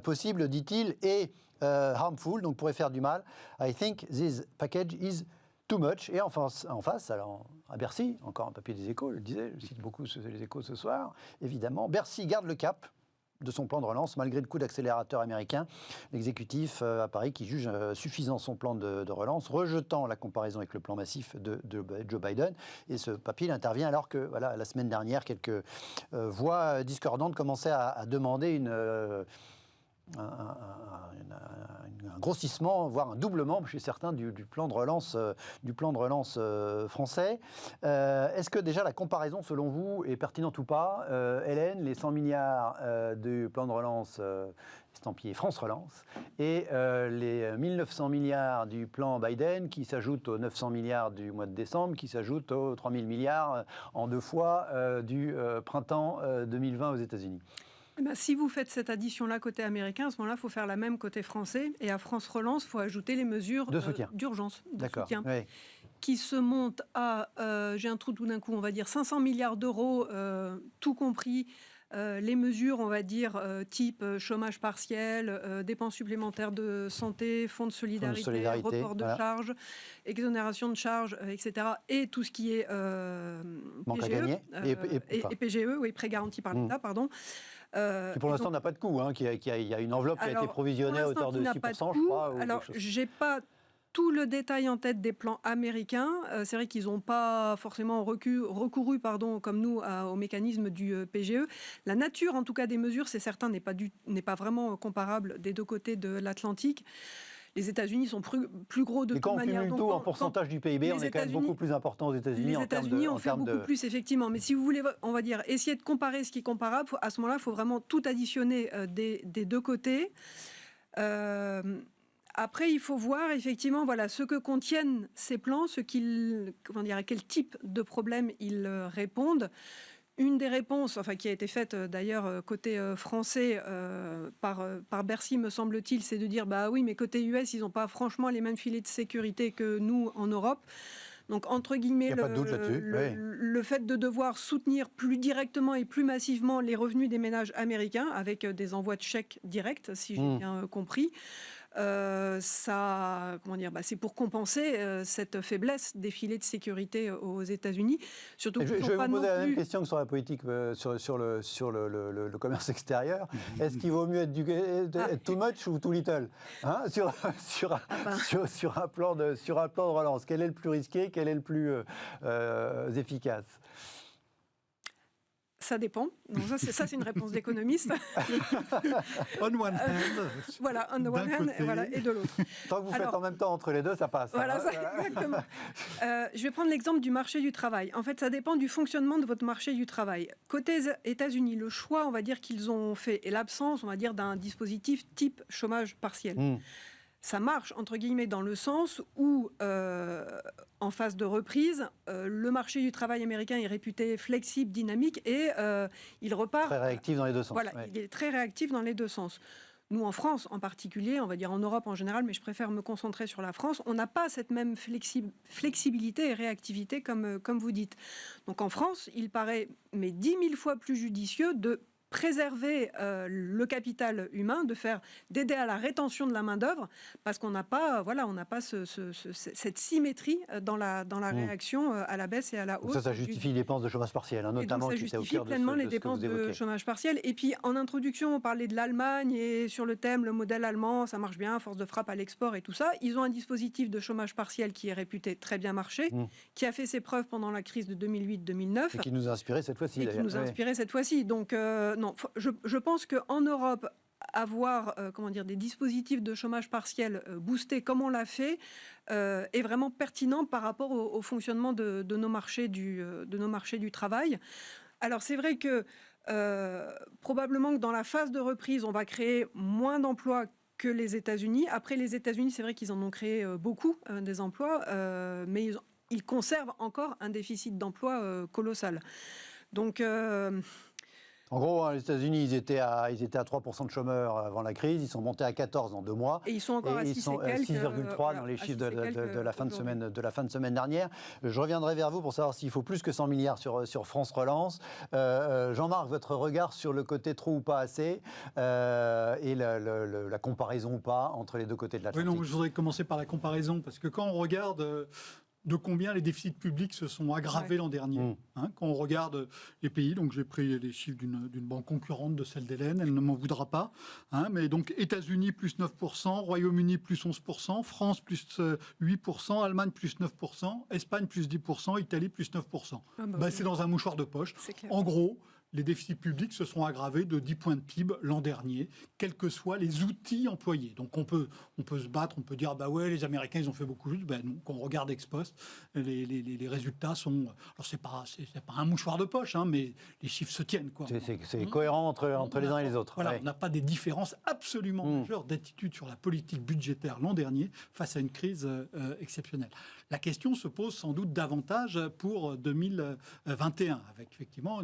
possible, dit-il, et harmful, donc pourrait faire du mal. I think this package is too much. Et en face, alors, à Bercy, encore un papier des Échos, je le disais, je cite beaucoup les Échos ce soir, évidemment, Bercy garde le cap de son plan de relance, malgré le coup d'accélérateur américain. L'exécutif à Paris qui juge suffisant son plan de relance, rejetant la comparaison avec le plan massif de Joe Biden. Et ce papier il intervient alors que, voilà, la semaine dernière, quelques voix discordantes commençaient à demander un grossissement, voire un doublement chez certains du plan de relance, français. Est-ce que déjà la comparaison, selon vous, est pertinente ou pas? Hélène, les 100 milliards du plan de relance estampillé France Relance et les 1900 milliards du plan Biden qui s'ajoutent aux 900 milliards du mois de décembre, qui s'ajoutent aux 3000 milliards en 2 fois du printemps 2020 aux États-Unis. Si vous faites cette addition-là côté américain, à ce moment-là, il faut faire la même côté français. Et à France Relance, il faut ajouter les mesures d'urgence, de soutien, qui se montent à, j'ai un trou tout d'un coup, on va dire 500 milliards d'euros, tout compris. Les mesures, on va dire, type chômage partiel, dépenses supplémentaires de santé, fonds de solidarité, report de charges, exonération de charges, etc. Et tout ce qui est PGE, et PGE, oui, prêt garanti par l'État, pardon. Qui pour l'instant n'a pas de coût, il y a une enveloppe qui a été provisionnée à hauteur de 6%, je crois. Alors, je n'ai pas tout le détail en tête des plans américains. C'est vrai qu'ils n'ont pas forcément recouru, comme nous, au mécanisme du PGE. La nature, en tout cas, des mesures, c'est certain, n'est pas vraiment comparable des 2 côtés de l'Atlantique. Les États-Unis sont plus gros de toute manière. Et quand on cumule tout en pourcentage du PIB, on est quand même beaucoup plus important aux États-Unis. Les États-Unis ont fait beaucoup plus, effectivement. Mais si vous voulez, on va dire, essayer de comparer ce qui est comparable, à ce moment-là, il faut vraiment tout additionner des 2 côtés. Après, il faut voir effectivement ce que contiennent ces plans, à quel type de problème ils répondent. Une des réponses, qui a été faite d'ailleurs côté français par Bercy, me semble-t-il, c'est de dire oui, mais côté US, ils n'ont pas franchement les mêmes filets de sécurité que nous en Europe. Donc, entre guillemets, le fait de devoir soutenir plus directement et plus massivement les revenus des ménages américains avec des envois de chèques directs, si j'ai bien compris. C'est pour compenser cette faiblesse des filets de sécurité aux États-Unis. Surtout je vais vous poser la même question que sur la politique, sur le commerce extérieur. Est-ce qu'il vaut mieux être too much ou too little, sur un plan de relance? Quel est le plus risqué? Quel est le plus efficace? Ça dépend. Donc ça, c'est une réponse d'économiste. On one hand. Voilà, on one hand, et de l'autre. Tant que vous faites en même temps entre les 2, ça passe. Voilà, exactement. Je vais prendre l'exemple du marché du travail. En fait, ça dépend du fonctionnement de votre marché du travail. Côté États-Unis, le choix, on va dire, qu'ils ont fait, et l'absence, on va dire, d'un dispositif type chômage partiel. Ça marche, entre guillemets, dans le sens où, en en phase de reprise. Le marché du travail américain est réputé flexible, dynamique et il repart. Très réactif dans les deux sens. Voilà, il est très réactif dans les deux sens. Nous, en France en particulier, on va dire en Europe en général, mais je préfère me concentrer sur la France, on n'a pas cette même flexibilité et réactivité comme vous dites. Donc en France, il paraît 10 000 fois plus judicieux de préserver le capital humain, d'aider à la rétention de la main-d'œuvre, parce qu'on n'a pas, cette symétrie dans la réaction à la baisse et à la hausse. Donc ça justifie les dépenses de chômage partiel, hein, notamment. Donc ça justifie pleinement les dépenses de chômage partiel. Et puis en introduction, on parlait de l'Allemagne et sur le thème, le modèle allemand, ça marche bien, force de frappe à l'export et tout ça. Ils ont un dispositif de chômage partiel qui est réputé très bien marché, qui a fait ses preuves pendant la crise de 2008-2009. Et qui nous a inspiré cette fois-ci. Donc non, je pense qu'en Europe, avoir des dispositifs de chômage partiel boostés comme on l'a fait est vraiment pertinent par rapport au fonctionnement de nos marchés du travail. Alors c'est vrai que probablement que dans la phase de reprise, on va créer moins d'emplois que les États-Unis. Après, les États-Unis, c'est vrai qu'ils en ont créé beaucoup des emplois, mais ils conservent encore un déficit d'emploi colossal. Donc en gros, les États-Unis, ils étaient à 3% de chômeurs avant la crise, ils sont montés à 14 en 2 mois. Et ils sont encore à 6,3 dans les chiffres de la fin de semaine dernière. Je reviendrai vers vous pour savoir s'il faut plus que 100 milliards sur France Relance. Jean-Marc, votre regard sur le côté trop ou pas assez et la comparaison ou pas entre les deux côtés de l'Atlantique. Oui, non, je voudrais commencer par la comparaison, parce que quand on regarde de combien les déficits publics se sont aggravés l'an dernier. Quand on regarde les pays, donc j'ai pris les chiffres d'une banque concurrente de celle d'Hélène, elle ne m'en voudra pas, mais donc États-Unis plus 9%, Royaume-Uni plus 11%, France plus 8%, Allemagne plus 9%, Espagne plus 10%, Italie plus 9%. C'est dans un mouchoir de poche. En gros, les déficits publics se sont aggravés de 10 points de PIB l'an dernier, quels que soient les outils employés. Donc on peut se battre, on peut dire les Américains ils ont fait beaucoup plus. Non, quand on regarde ex post, les résultats sont. Alors c'est pas un mouchoir de poche, mais les chiffres se tiennent, quoi. C'est cohérent entre les uns et les autres. Voilà, on n'a pas des différences absolument majeures d'attitude sur la politique budgétaire l'an dernier face à une crise exceptionnelle. La question se pose sans doute davantage pour 2021, avec effectivement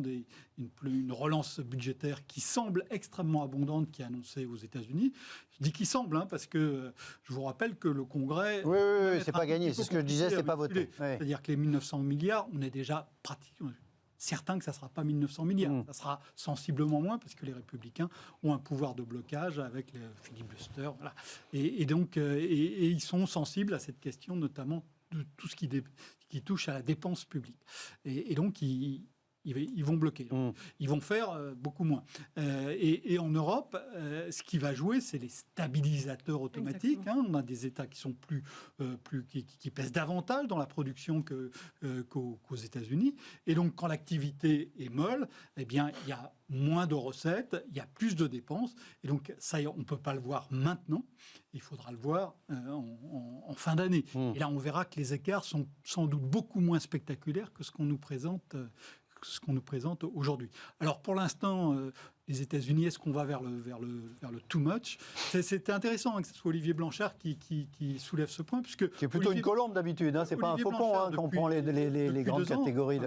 une relance budgétaire qui semble extrêmement abondante, qui est annoncée aux États-Unis. Je dis qu'il semble, parce que je vous rappelle que le Congrès... Oui, c'est pas gagné. C'est ce que je disais, c'est pas voté. C'est-à-dire que les 1 900 milliards, on est déjà pratiquement certain que ça ne sera pas 1 900 milliards. Ça sera sensiblement moins, parce que les Républicains ont un pouvoir de blocage avec les filibusters. Voilà. Et donc, ils sont sensibles à cette question, notamment de tout ce qui touche à la dépense publique. Et donc, ils vont bloquer. Ils vont faire beaucoup moins. Et en Europe, ce qui va jouer, c'est les stabilisateurs automatiques. On a des États qui sont qui pèsent davantage dans la production qu'aux États-Unis. Et donc, quand l'activité est molle, il y a moins de recettes, il y a plus de dépenses. Et donc, ça, on ne peut pas le voir maintenant. Il faudra le voir en fin d'année. Et là, on verra que les écarts sont sans doute beaucoup moins spectaculaires que ce qu'on nous présente aujourd'hui. Alors pour l'instant, les États-Unis, est-ce qu'on va vers le too much ? C'était intéressant que ce soit Olivier Blanchard qui soulève ce point, puisque c'est plutôt une colombe d'habitude, c'est pas un faucon quand on prend les grandes catégories.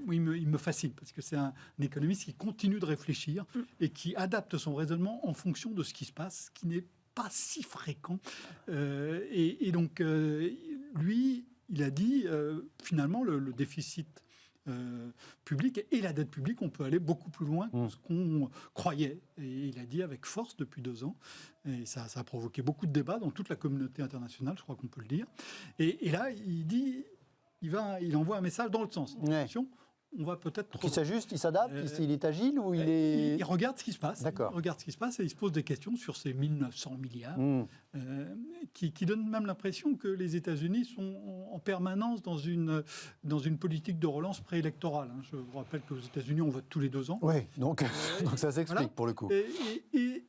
Oui, il me fascine parce que c'est un économiste qui continue de réfléchir et qui adapte son raisonnement en fonction de ce qui se passe, ce qui n'est pas si fréquent. Et donc lui, il a dit finalement le déficit public et la dette publique, on peut aller beaucoup plus loin que ce qu'on croyait. Et il a dit avec force depuis 2 ans. Et ça a provoqué beaucoup de débats dans toute la communauté internationale, je crois qu'on peut le dire. Et là, il dit, il envoie un message dans l'autre sens. On va peut-être... Il s'ajuste, il s'adapte, il est agile ou il regarde ce qui se passe. D'accord. Il regarde ce qui se passe et il se pose des questions sur ces 1 900 milliards qui donnent même l'impression que les États-Unis sont en permanence dans une politique de relance préélectorale. Je vous rappelle qu'aux États-Unis, on vote tous les 2 ans. Oui, donc ça s'explique pour le coup. Et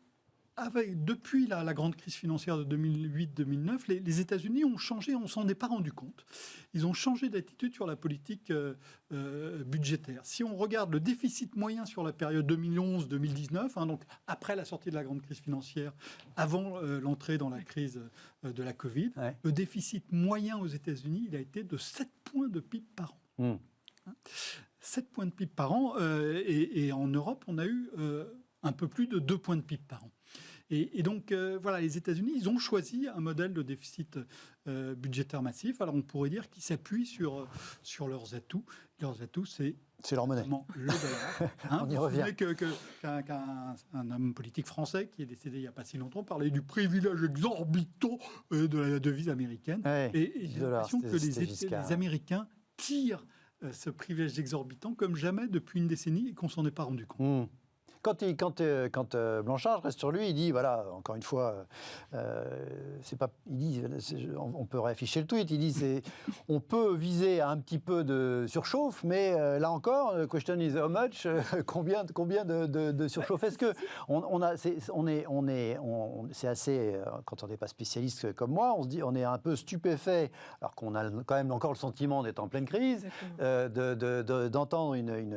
depuis la grande crise financière de 2008-2009, les États-Unis ont changé, on ne s'en est pas rendu compte. Ils ont changé d'attitude sur la politique budgétaire. Si on regarde le déficit moyen sur la période 2011-2019, donc après la sortie de la grande crise financière, avant l'entrée dans la crise de la Covid, le déficit moyen aux États-Unis, il a été de 7 points de PIB par an. 7 points de PIB par an, et en Europe, on a eu un peu plus de 2 points de PIB par an. Et donc, voilà, les États-Unis, ils ont choisi un modèle de déficit budgétaire massif. Alors, on pourrait dire qu'ils s'appuient sur leurs atouts. Leurs atouts, c'est leur monnaie. Le dollar. On y revient. Qu'un homme politique français qui est décédé il n'y a pas si longtemps parlait du privilège exorbitant de la devise américaine. Et j'ai l'impression que les Américains tirent ce privilège exorbitant comme jamais depuis une décennie et qu'on ne s'en est pas rendu compte. Quand Blanchard reste sur lui, il dit, voilà, encore une fois, c'est pas, il dit, on peut réafficher le tweet, il dit, on peut viser à un petit peu de surchauffe, mais là encore, the question is how much, combien de surchauffe est-ce que c'est assez, quand on n'est pas spécialiste comme moi, on se dit, on est un peu stupéfait, alors qu'on a quand même encore le sentiment d'être en pleine crise, d'entendre une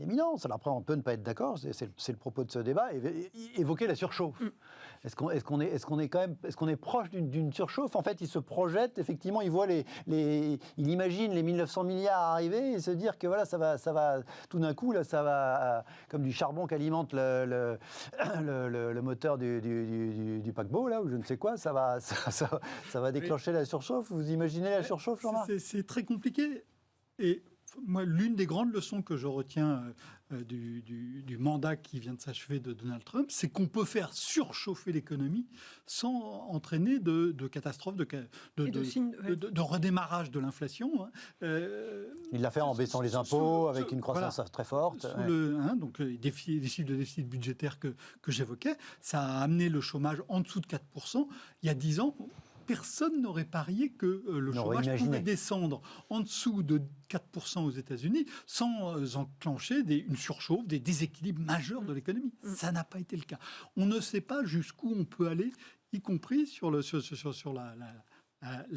éminence. Alors après, on peut ne pas être d'accord, c'est le propos de ce débat, évoquer la surchauffe. Est-ce qu'on est proche d'une surchauffe? En fait, il se projette, effectivement, il voit il imagine les 1900 milliards arriver et se dire que voilà, ça va tout d'un coup, là, ça va, comme du charbon qui alimente le moteur du paquebot, là, ou je ne sais quoi, ça va déclencher la surchauffe. Vous imaginez la surchauffe, Jean-Marc? C'est très compliqué. Et moi, l'une des grandes leçons que je retiens du mandat qui vient de s'achever de Donald Trump, c'est qu'on peut faire surchauffer l'économie sans entraîner de catastrophes, de redémarrage de l'inflation. Il l'a fait en baissant les impôts, avec une croissance très forte. Donc les chiffres de déficit budgétaire que j'évoquais, ça a amené le chômage en dessous de 4%. Il y a 10 ans, personne n'aurait parié que le chômage pouvait descendre en dessous de 4% aux États-Unis sans enclencher une surchauffe, des déséquilibres majeurs de l'économie. Ça n'a pas été le cas. On ne sait pas jusqu'où on peut aller, y compris sur la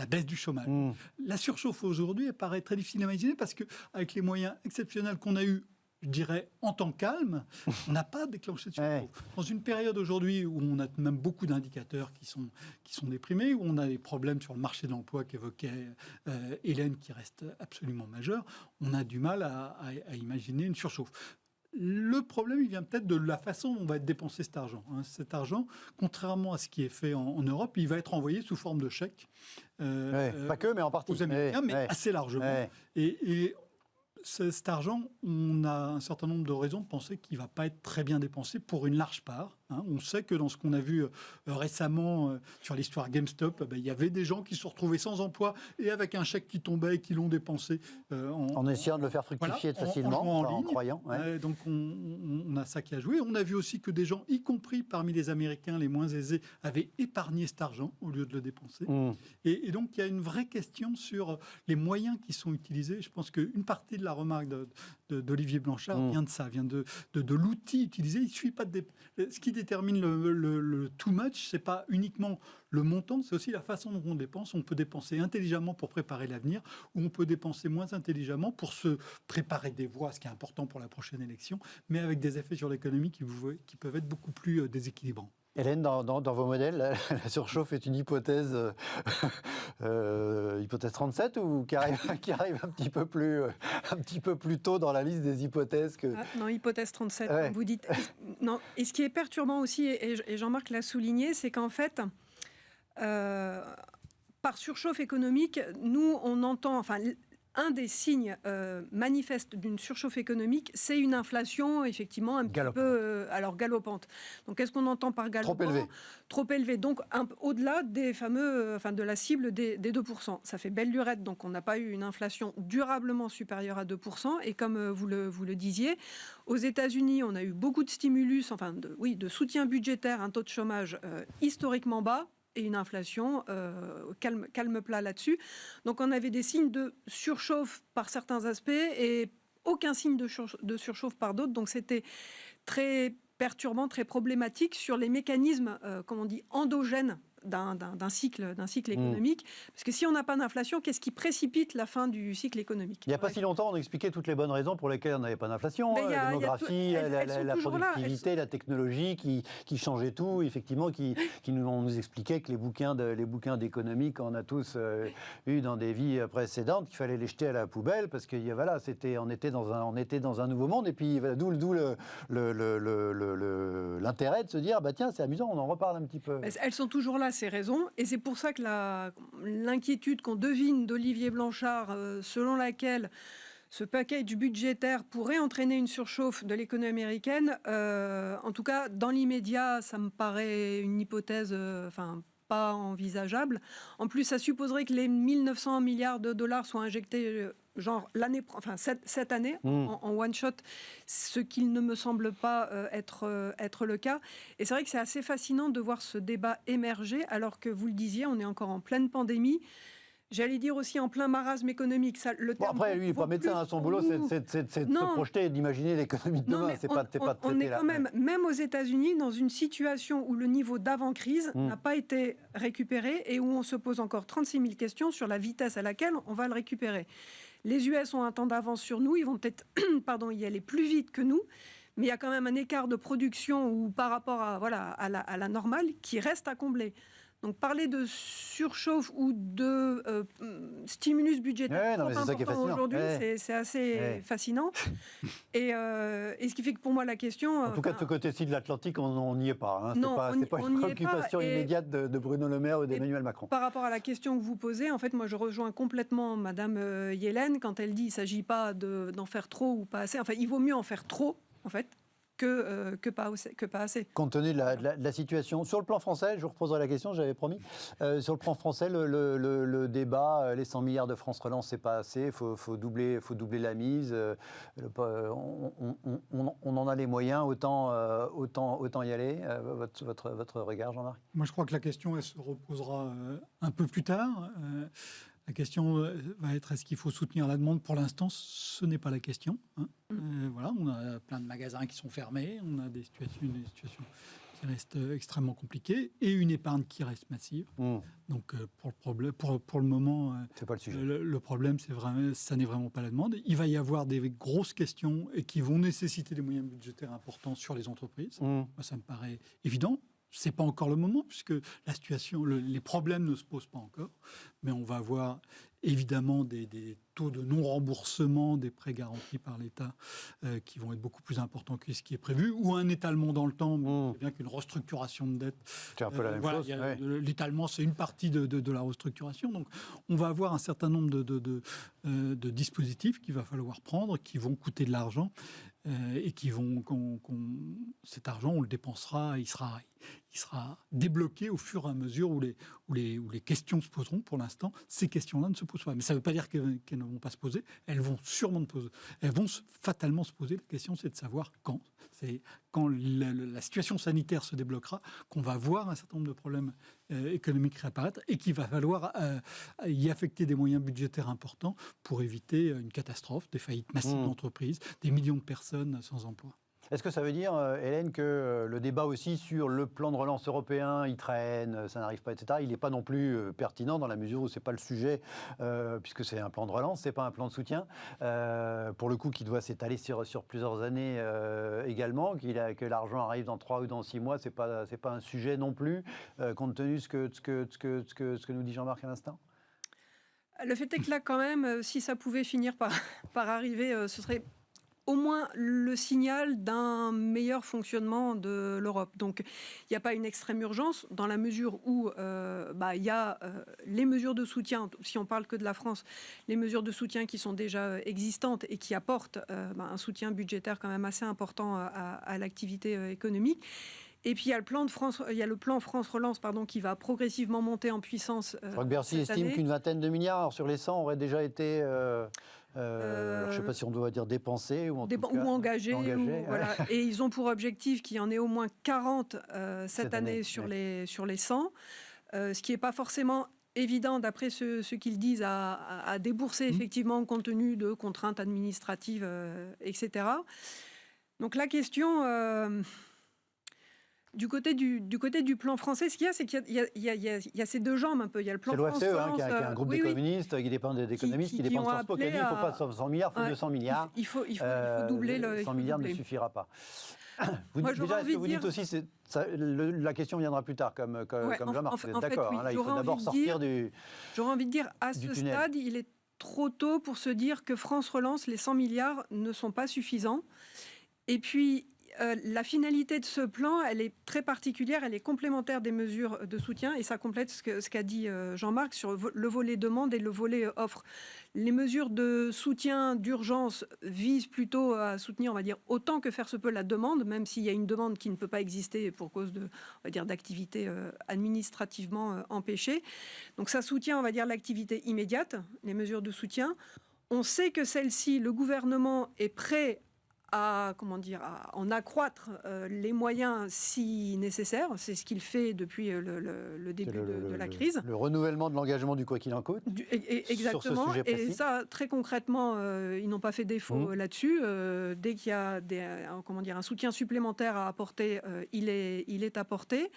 baisse du chômage. La surchauffe aujourd'hui, elle paraît très difficile à imaginer parce qu'avec les moyens exceptionnels qu'on a eus, je dirais, en temps calme, on n'a pas déclenché de surchauffe. Dans une période aujourd'hui où on a même beaucoup d'indicateurs qui sont déprimés, où on a des problèmes sur le marché de l'emploi qu'évoquait Hélène, qui reste absolument majeur, on a du mal à imaginer une surchauffe. Le problème, il vient peut-être de la façon dont va être dépensé cet argent. Cet argent, contrairement à ce qui est fait en Europe, il va être envoyé sous forme de chèques. Pas que, mais en partie. Aux Américains, mais assez largement. Et cet argent, on a un certain nombre de raisons de penser qu'il ne va pas être très bien dépensé pour une large part. On sait que dans ce qu'on a vu récemment sur l'histoire GameStop, il y avait des gens qui se retrouvaient sans emploi et avec un chèque qui tombait et qui l'ont dépensé. En essayant de le faire fructifier facilement, en croyant. Donc on a ça qui a joué. On a vu aussi que des gens, y compris parmi les Américains les moins aisés, avaient épargné cet argent au lieu de le dépenser. Et donc il y a une vraie question sur les moyens qui sont utilisés. Je pense qu'une partie de la remarque d'Olivier Blanchard vient de ça, vient de l'outil utilisé. Il ne suffit pas de... Ce qui détermine le too much, ce n'est pas uniquement le montant, c'est aussi la façon dont on dépense. On peut dépenser intelligemment pour préparer l'avenir, ou on peut dépenser moins intelligemment pour se préparer des voies, ce qui est important pour la prochaine élection, mais avec des effets sur l'économie qui peuvent être beaucoup plus déséquilibrants. Hélène, dans vos modèles, la surchauffe est une hypothèse, hypothèse 37 ou qui arrive un petit peu plus tôt dans la liste des hypothèses que... Non, hypothèse 37, comme vous dites. Non, et ce qui est perturbant aussi, et Jean-Marc l'a souligné, c'est qu'en fait, par surchauffe économique, nous, on entend... Un des signes manifestes d'une surchauffe économique, c'est une inflation, effectivement, un petit peu galopante. Donc, qu'est-ce qu'on entend par galopant ? Trop élevé. Donc, au-delà des fameux, de la cible des 2%. Ça fait belle lurette. Donc, on n'a pas eu une inflation durablement supérieure à 2%. Et comme vous le disiez, aux États-Unis, on a eu beaucoup de stimulus, de soutien budgétaire, un taux de chômage historiquement bas, et une inflation calme plat là-dessus. Donc on avait des signes de surchauffe par certains aspects et aucun signe de surchauffe par d'autres. Donc c'était très perturbant, très problématique sur les mécanismes, comme on dit, endogènes d'un cycle économique. Parce que si on n'a pas d'inflation, qu'est-ce qui précipite la fin du cycle économique ? Il n'y a pas si longtemps, on expliquait toutes les bonnes raisons pour lesquelles on n'avait pas d'inflation. La démographie, la productivité, la technologie qui changeait tout, effectivement, on nous expliquait que les bouquins d'économie qu'on a tous eu dans des vies précédentes, qu'il fallait les jeter à la poubelle parce que voilà, on était dans un nouveau monde. Et puis voilà, d'où l'intérêt de se dire, bah tiens, c'est amusant, on en reparle un petit peu. Elles sont toujours là, ces raisons, et c'est pour ça que l'inquiétude qu'on devine d'Olivier Blanchard, selon laquelle ce package budgétaire pourrait entraîner une surchauffe de l'économie américaine, en tout cas, dans l'immédiat, ça me paraît une hypothèse pas envisageable. En plus, ça supposerait que les 1 900 milliards de dollars soient injectés cette année, en one shot, ce qui ne me semble pas être le cas. Et c'est vrai que c'est assez fascinant de voir ce débat émerger, alors que, vous le disiez, on est encore en pleine pandémie. J'allais dire aussi en plein marasme économique. Après, lui, il n'est pas médecin. Son boulot, c'est de se projeter et d'imaginer l'économie de demain. On est quand même aux États-Unis, dans une situation où le niveau d'avant-crise n'a pas été récupéré et où on se pose encore 36 000 questions sur la vitesse à laquelle on va le récupérer. Les US ont un temps d'avance sur nous. Ils vont peut-être y aller plus vite que nous. Mais il y a quand même un écart de production par rapport à la normale qui reste à combler. Donc parler de surchauffe ou de stimulus budgétaire trop important aujourd'hui, c'est assez fascinant. Et ce qui fait que pour moi la question... En tout cas, de ce côté-ci de l'Atlantique, on n'y est pas. Ce n'est pas une préoccupation immédiate de Bruno Le Maire ou d'Emmanuel Macron. Par rapport à la question que vous posez, en fait, moi je rejoins complètement Madame Yellen quand elle dit qu'il ne s'agit pas d'en faire trop ou pas assez. Enfin, il vaut mieux en faire trop, en fait, que pas assez. Compte tenu de la situation. Sur le plan français, je vous reposerai la question, j'avais promis. Sur le plan français, le débat, les 100 milliards de France Relance, c'est pas assez, il faut doubler la mise. On en a les moyens, autant y aller. Votre regard, Jean-Marc ? Moi, je crois que la question, elle se reposera un peu plus tard. La question va être, est-ce qu'il faut soutenir la demande ? Pour l'instant, ce n'est pas la question. Voilà, on a plein de magasins qui sont fermés, on a une situation qui reste extrêmement compliquée et une épargne qui reste massive. Donc, pour le moment, c'est pas le sujet. Le problème, ça n'est vraiment pas la demande. Il va y avoir des grosses questions et qui vont nécessiter des moyens budgétaires importants sur les entreprises. Moi, ça me paraît évident. Ce n'est pas encore le moment, puisque la situation, les problèmes ne se posent pas encore. Mais on va avoir évidemment des taux de non-remboursement des prêts garantis par l'État qui vont être beaucoup plus importants que ce qui est prévu, ou un étalement dans le temps, mais c'est bien qu'une restructuration de dette. C'est un peu la même chose. L'étalement, c'est une partie de la restructuration. Donc, on va avoir un certain nombre de dispositifs qu'il va falloir prendre, qui vont coûter de l'argent. Et cet argent, on le dépensera, il sera débloqué au fur et à mesure où les questions se poseront. Pour l'instant, ces questions-là ne se posent pas. Mais ça ne veut pas dire qu'elles ne vont pas se poser. Elles vont sûrement fatalement se poser. La question, c'est de savoir quand. C'est quand la situation sanitaire se débloquera qu'on va voir un certain nombre de problèmes économiques réapparaître et qu'il va falloir y affecter des moyens budgétaires importants pour éviter une catastrophe, des faillites massives d'entreprises, des millions de personnes sans emploi. Est-ce que ça veut dire, Hélène, que le débat aussi sur le plan de relance européen, il traîne, ça n'arrive pas, etc., il n'est pas non plus pertinent dans la mesure où ce n'est pas le sujet, puisque c'est un plan de relance, ce n'est pas un plan de soutien, pour le coup, qui doit s'étaler sur plusieurs années également, que l'argent arrive dans 3 ou dans 6 mois, ce n'est pas un sujet non plus, compte tenu de ce que nous dit Jean-Marc à l'instant ? Le fait est que là, quand même, si ça pouvait finir par arriver, ce serait au moins le signal d'un meilleur fonctionnement de l'Europe. Donc, il n'y a pas une extrême urgence dans la mesure où il y a les mesures de soutien, si on parle que de la France, les mesures de soutien qui sont déjà existantes et qui apportent un soutien budgétaire quand même assez important à l'activité économique. Et puis il y a le plan France Relance, qui va progressivement monter en puissance. Je crois que Bercy estime qu'une vingtaine de milliards sur les 100 auraient déjà été. Je ne sais pas si on doit dire dépensés ou engagés. Voilà. Et ils ont pour objectif qu'il y en ait au moins 40 cette année sur les 100, ce qui n'est pas forcément évident, d'après ce qu'ils disent, à débourser effectivement compte tenu de contraintes administratives, etc. Donc la question... Du côté du plan français, ce qu'il y a, c'est qu'il y a ces deux jambes un peu. Il y a le plan France. C'est l'OFCE qui a un groupe d'économistes qui dépend d'économistes qui dépendent de Sciences Po, qui a dit qu'il ne faut pas 100 milliards, il faut 200 milliards. Il faut doubler le... 100 milliards ne suffira pas. Vous dites aussi, la question viendra plus tard, comme Jean-Marc, vous êtes d'accord, là, il faut d'abord sortir du... J'aurais envie de dire, à ce stade, il est trop tôt pour se dire que France Relance, les 100 milliards ne sont pas suffisants. Et puis, la finalité de ce plan, elle est très particulière, elle est complémentaire des mesures de soutien et ça complète ce qu'a dit Jean-Marc sur le volet demande et le volet offre. Les mesures de soutien d'urgence visent plutôt à soutenir, on va dire, autant que faire se peut la demande, même s'il y a une demande qui ne peut pas exister pour cause de, on va dire, d'activités administrativement empêchées. Donc ça soutient, on va dire, l'activité immédiate, les mesures de soutien. On sait que celle-ci, le gouvernement est prêt à en accroître les moyens si nécessaire. C'est ce qu'il fait depuis le début de la crise. Le renouvellement de l'engagement du quoi qu'il en coûte. Exactement. Sur ce sujet précis. Et ça, très concrètement, ils n'ont pas fait défaut là-dessus. Dès qu'il y a un soutien supplémentaire à apporter, il est apporté.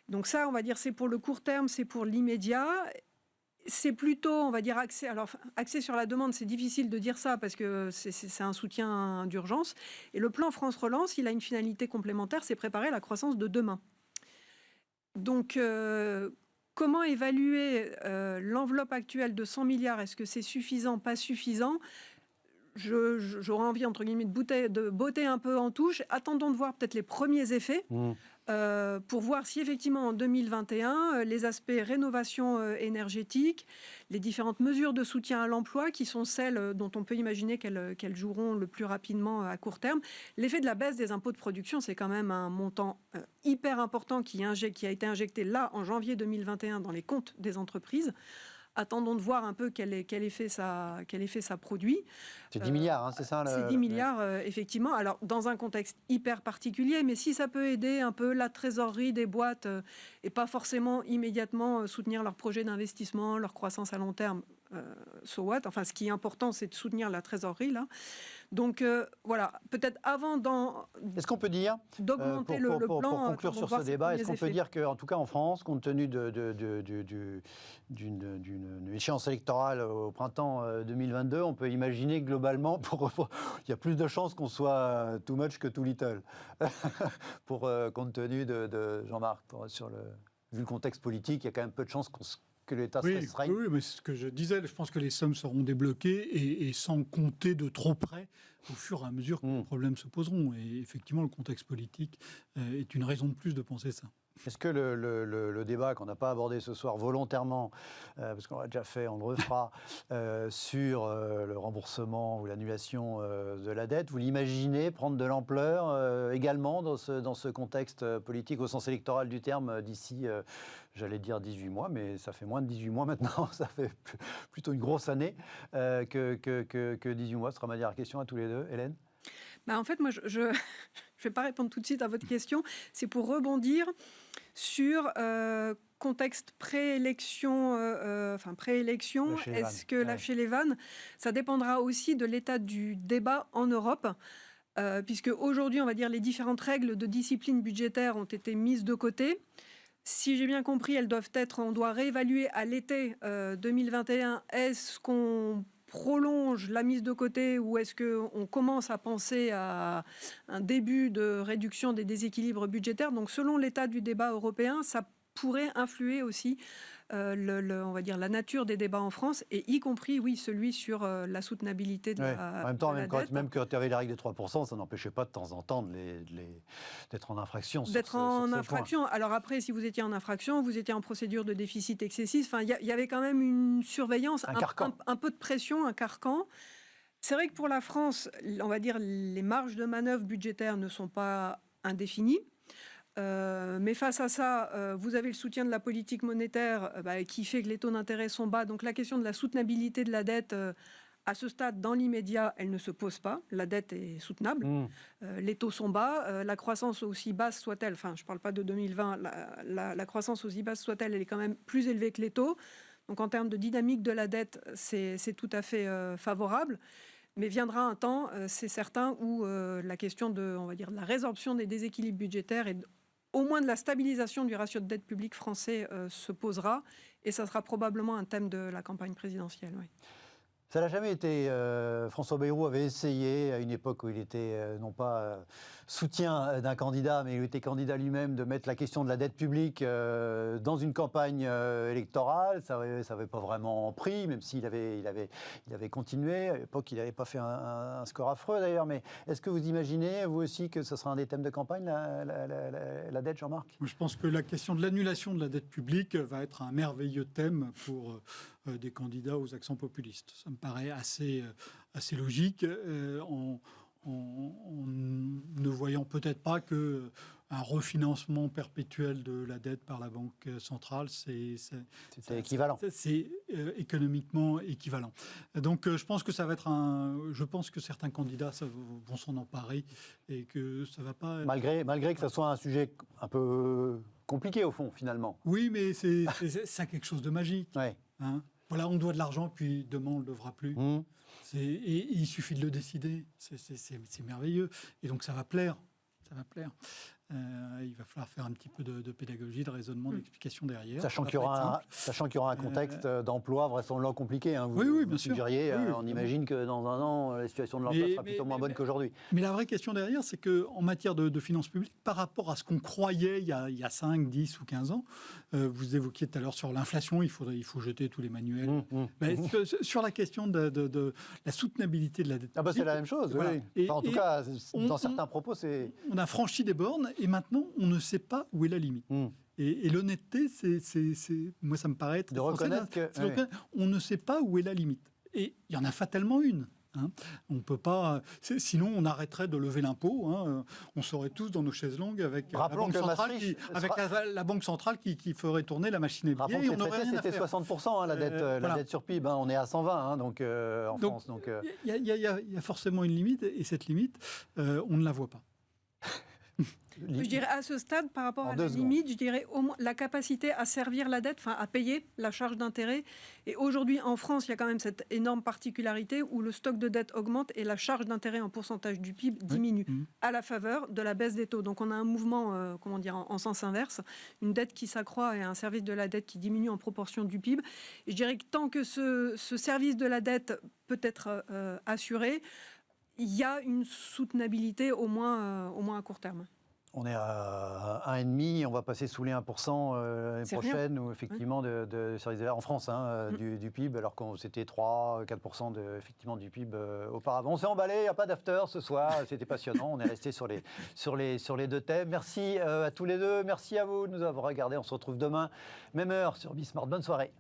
Donc ça, on va dire, c'est pour le court terme, c'est pour l'immédiat. C'est plutôt, on va dire, axé sur la demande. C'est difficile de dire ça parce que c'est un soutien d'urgence. Et le plan France Relance, il a une finalité complémentaire, c'est préparer la croissance de demain. Donc, comment évaluer l'enveloppe actuelle de 100 milliards? Est-ce que c'est suffisant, pas suffisant? J'aurais envie, entre guillemets, de botter un peu en touche. Attendons de voir peut-être les premiers effets. Pour voir si effectivement en 2021, les aspects rénovation énergétique, les différentes mesures de soutien à l'emploi qui sont celles dont on peut imaginer qu'elles joueront le plus rapidement à court terme. L'effet de la baisse des impôts de production, c'est quand même un montant hyper important qui a été injecté là en janvier 2021 dans les comptes des entreprises. Attendons de voir un peu quel effet ça produit. C'est 10 milliards, c'est ça C'est 10 milliards, effectivement. Alors, dans un contexte hyper particulier, mais si ça peut aider un peu la trésorerie des boîtes et pas forcément immédiatement soutenir leurs projets d'investissement, leur croissance à long terme, so what. Enfin, ce qui est important, c'est de soutenir la trésorerie, là. Donc, voilà, peut-être avant est-ce qu'on peut dire, d'augmenter le plan... Pour conclure sur ce débat, est-ce qu'on peut dire qu'en tout cas en France, compte tenu d'une échéance électorale au printemps 2022, on peut imaginer que globalement, il y a plus de chances qu'on soit too much que too little, compte tenu de Jean-Marc, vu le contexte politique, il y a quand même peu de chances que l'État se restreigne. Oui, mais c'est ce que je disais, je pense que les sommes seront débloquées et sans compter de trop près au fur et à mesure que les problèmes se poseront. Et effectivement, le contexte politique est une raison de plus de penser ça. Est-ce que le débat qu'on n'a pas abordé ce soir volontairement, parce qu'on l'a déjà fait, on le refera, sur le remboursement ou l'annulation de la dette, vous l'imaginez prendre de l'ampleur également dans ce contexte politique au sens électoral du terme d'ici, j'allais dire 18 mois, mais ça fait moins de 18 mois maintenant, ça fait plutôt une grosse année que 18 mois. Ce sera ma dernière question à tous les deux. Hélène ? En fait, moi, je ne vais pas répondre tout de suite à votre question. C'est pour rebondir sur contexte préélection. Est-ce que lâcher les vannes, ça dépendra aussi de l'état du débat en Europe, puisque aujourd'hui, on va dire, les différentes règles de discipline budgétaire ont été mises de côté. Si j'ai bien compris, on doit réévaluer à l'été 2021. Est-ce qu'on prolonge la mise de côté ou est-ce qu'on commence à penser à un début de réduction des déséquilibres budgétaires? Donc, selon l'état du débat européen, ça pourrait influer aussi on va dire la nature des débats en France, et y compris, oui, celui sur la soutenabilité de la En même temps, même quand il y avait la règle des 3%, ça n'empêchait pas de temps en temps d'être en infraction. D'être en infraction. Alors après, si vous étiez en infraction, vous étiez en procédure de déficit excessif. Enfin, il y avait quand même une surveillance, un peu de pression, un carcan. C'est vrai que pour la France, on va dire, les marges de manœuvre budgétaires ne sont pas indéfinies. Mais face à ça, vous avez le soutien de la politique monétaire qui fait que les taux d'intérêt sont bas. Donc la question de la soutenabilité de la dette, à ce stade, dans l'immédiat, elle ne se pose pas. La dette est soutenable. Les taux sont bas. La croissance, aussi basse soit-elle, enfin je ne parle pas de 2020, la croissance aussi basse soit-elle, elle est quand même plus élevée que les taux. Donc en termes de dynamique de la dette, c'est tout à fait favorable. Mais viendra un temps, c'est certain, où la question de, on va dire, de la résorption des déséquilibres budgétaires au moins de la stabilisation du ratio de dette publique français se posera, et ça sera probablement un thème de la campagne présidentielle. Oui. Ça n'a jamais été. François Bayrou avait essayé, à une époque où il était non pas soutien d'un candidat, mais il était candidat lui-même, de mettre la question de la dette publique dans une campagne électorale. Ça n'avait pas vraiment pris, même s'il avait continué. À l'époque, il n'avait pas fait un score affreux d'ailleurs. Mais est-ce que vous imaginez, vous aussi, que ce sera un des thèmes de campagne, la dette, Jean-Marc ? Je pense que la question de l'annulation de la dette publique va être un merveilleux thème pour des candidats aux accents populistes. Ça me paraît assez logique, en ne voyant peut-être pas qu'un refinancement perpétuel de la dette par la Banque centrale, c'est équivalent. C'est économiquement équivalent. Donc je pense que ça va être je pense que certains candidats vont s'en emparer et que ça va pas... Malgré que ça soit un sujet un peu compliqué au fond, finalement. Oui, mais c'est quelque chose de magique. Ouais. Hein, voilà, on doit de l'argent, puis demain, on ne le devra plus. Et il suffit de le décider. C'est merveilleux. Et donc, ça va plaire. Ça va plaire. Il va falloir faire un petit peu de pédagogie, de raisonnement, d'explication derrière. Sachant qu'il y aura un contexte d'emploi vraisemblablement compliqué. Hein. Oui, bien sûr. Suggériez, on imagine que dans un an, la situation de l'emploi sera plutôt moins bonne qu'aujourd'hui. Mais la vraie question derrière, c'est qu'en matière de finances publiques, par rapport à ce qu'on croyait il y a 5, 10 ou 15 ans, vous évoquiez tout à l'heure sur l'inflation, il faut jeter tous les manuels. Sur la question de la soutenabilité de la dette publique... c'est la même chose, voilà. Oui. Enfin, en tout cas, dans certains propos, c'est... On a franchi des bornes et maintenant, on ne sait pas où est la limite. Et l'honnêteté, moi, ça me paraît être... De reconnaître que... On ne sait pas où est la limite. Et il y en a fatalement une. Hein. On peut pas... Sinon, on arrêterait de lever l'impôt. Hein. On serait tous dans nos chaises longues avec la Banque centrale qui ferait tourner la machine à billets. Rappelons que c'était 60%, la dette sur PIB. Hein. On est à 120 en France. Donc, il y a forcément une limite. Et cette limite, on ne la voit pas. Je dirais à ce stade, par rapport à la limite, je dirais au moins la capacité à servir la dette, enfin à payer la charge d'intérêt. Et aujourd'hui, en France, il y a quand même cette énorme particularité où le stock de dette augmente et la charge d'intérêt en pourcentage du PIB diminue à la faveur de la baisse des taux. Donc on a un mouvement, en sens inverse, une dette qui s'accroît et un service de la dette qui diminue en proportion du PIB. Et je dirais que tant que ce service de la dette peut être assuré, il y a une soutenabilité au moins à court terme. On est à 1,5, on va passer sous les 1% l'année prochaine, où effectivement de services en France du PIB, alors que c'était 3-4% effectivement du PIB auparavant. On s'est emballé, il n'y a pas d'after ce soir, c'était passionnant, on est resté sur les deux thèmes. Merci à tous les deux, merci à vous de nous avoir regardés, on se retrouve demain, même heure sur Bismart. Bonne soirée.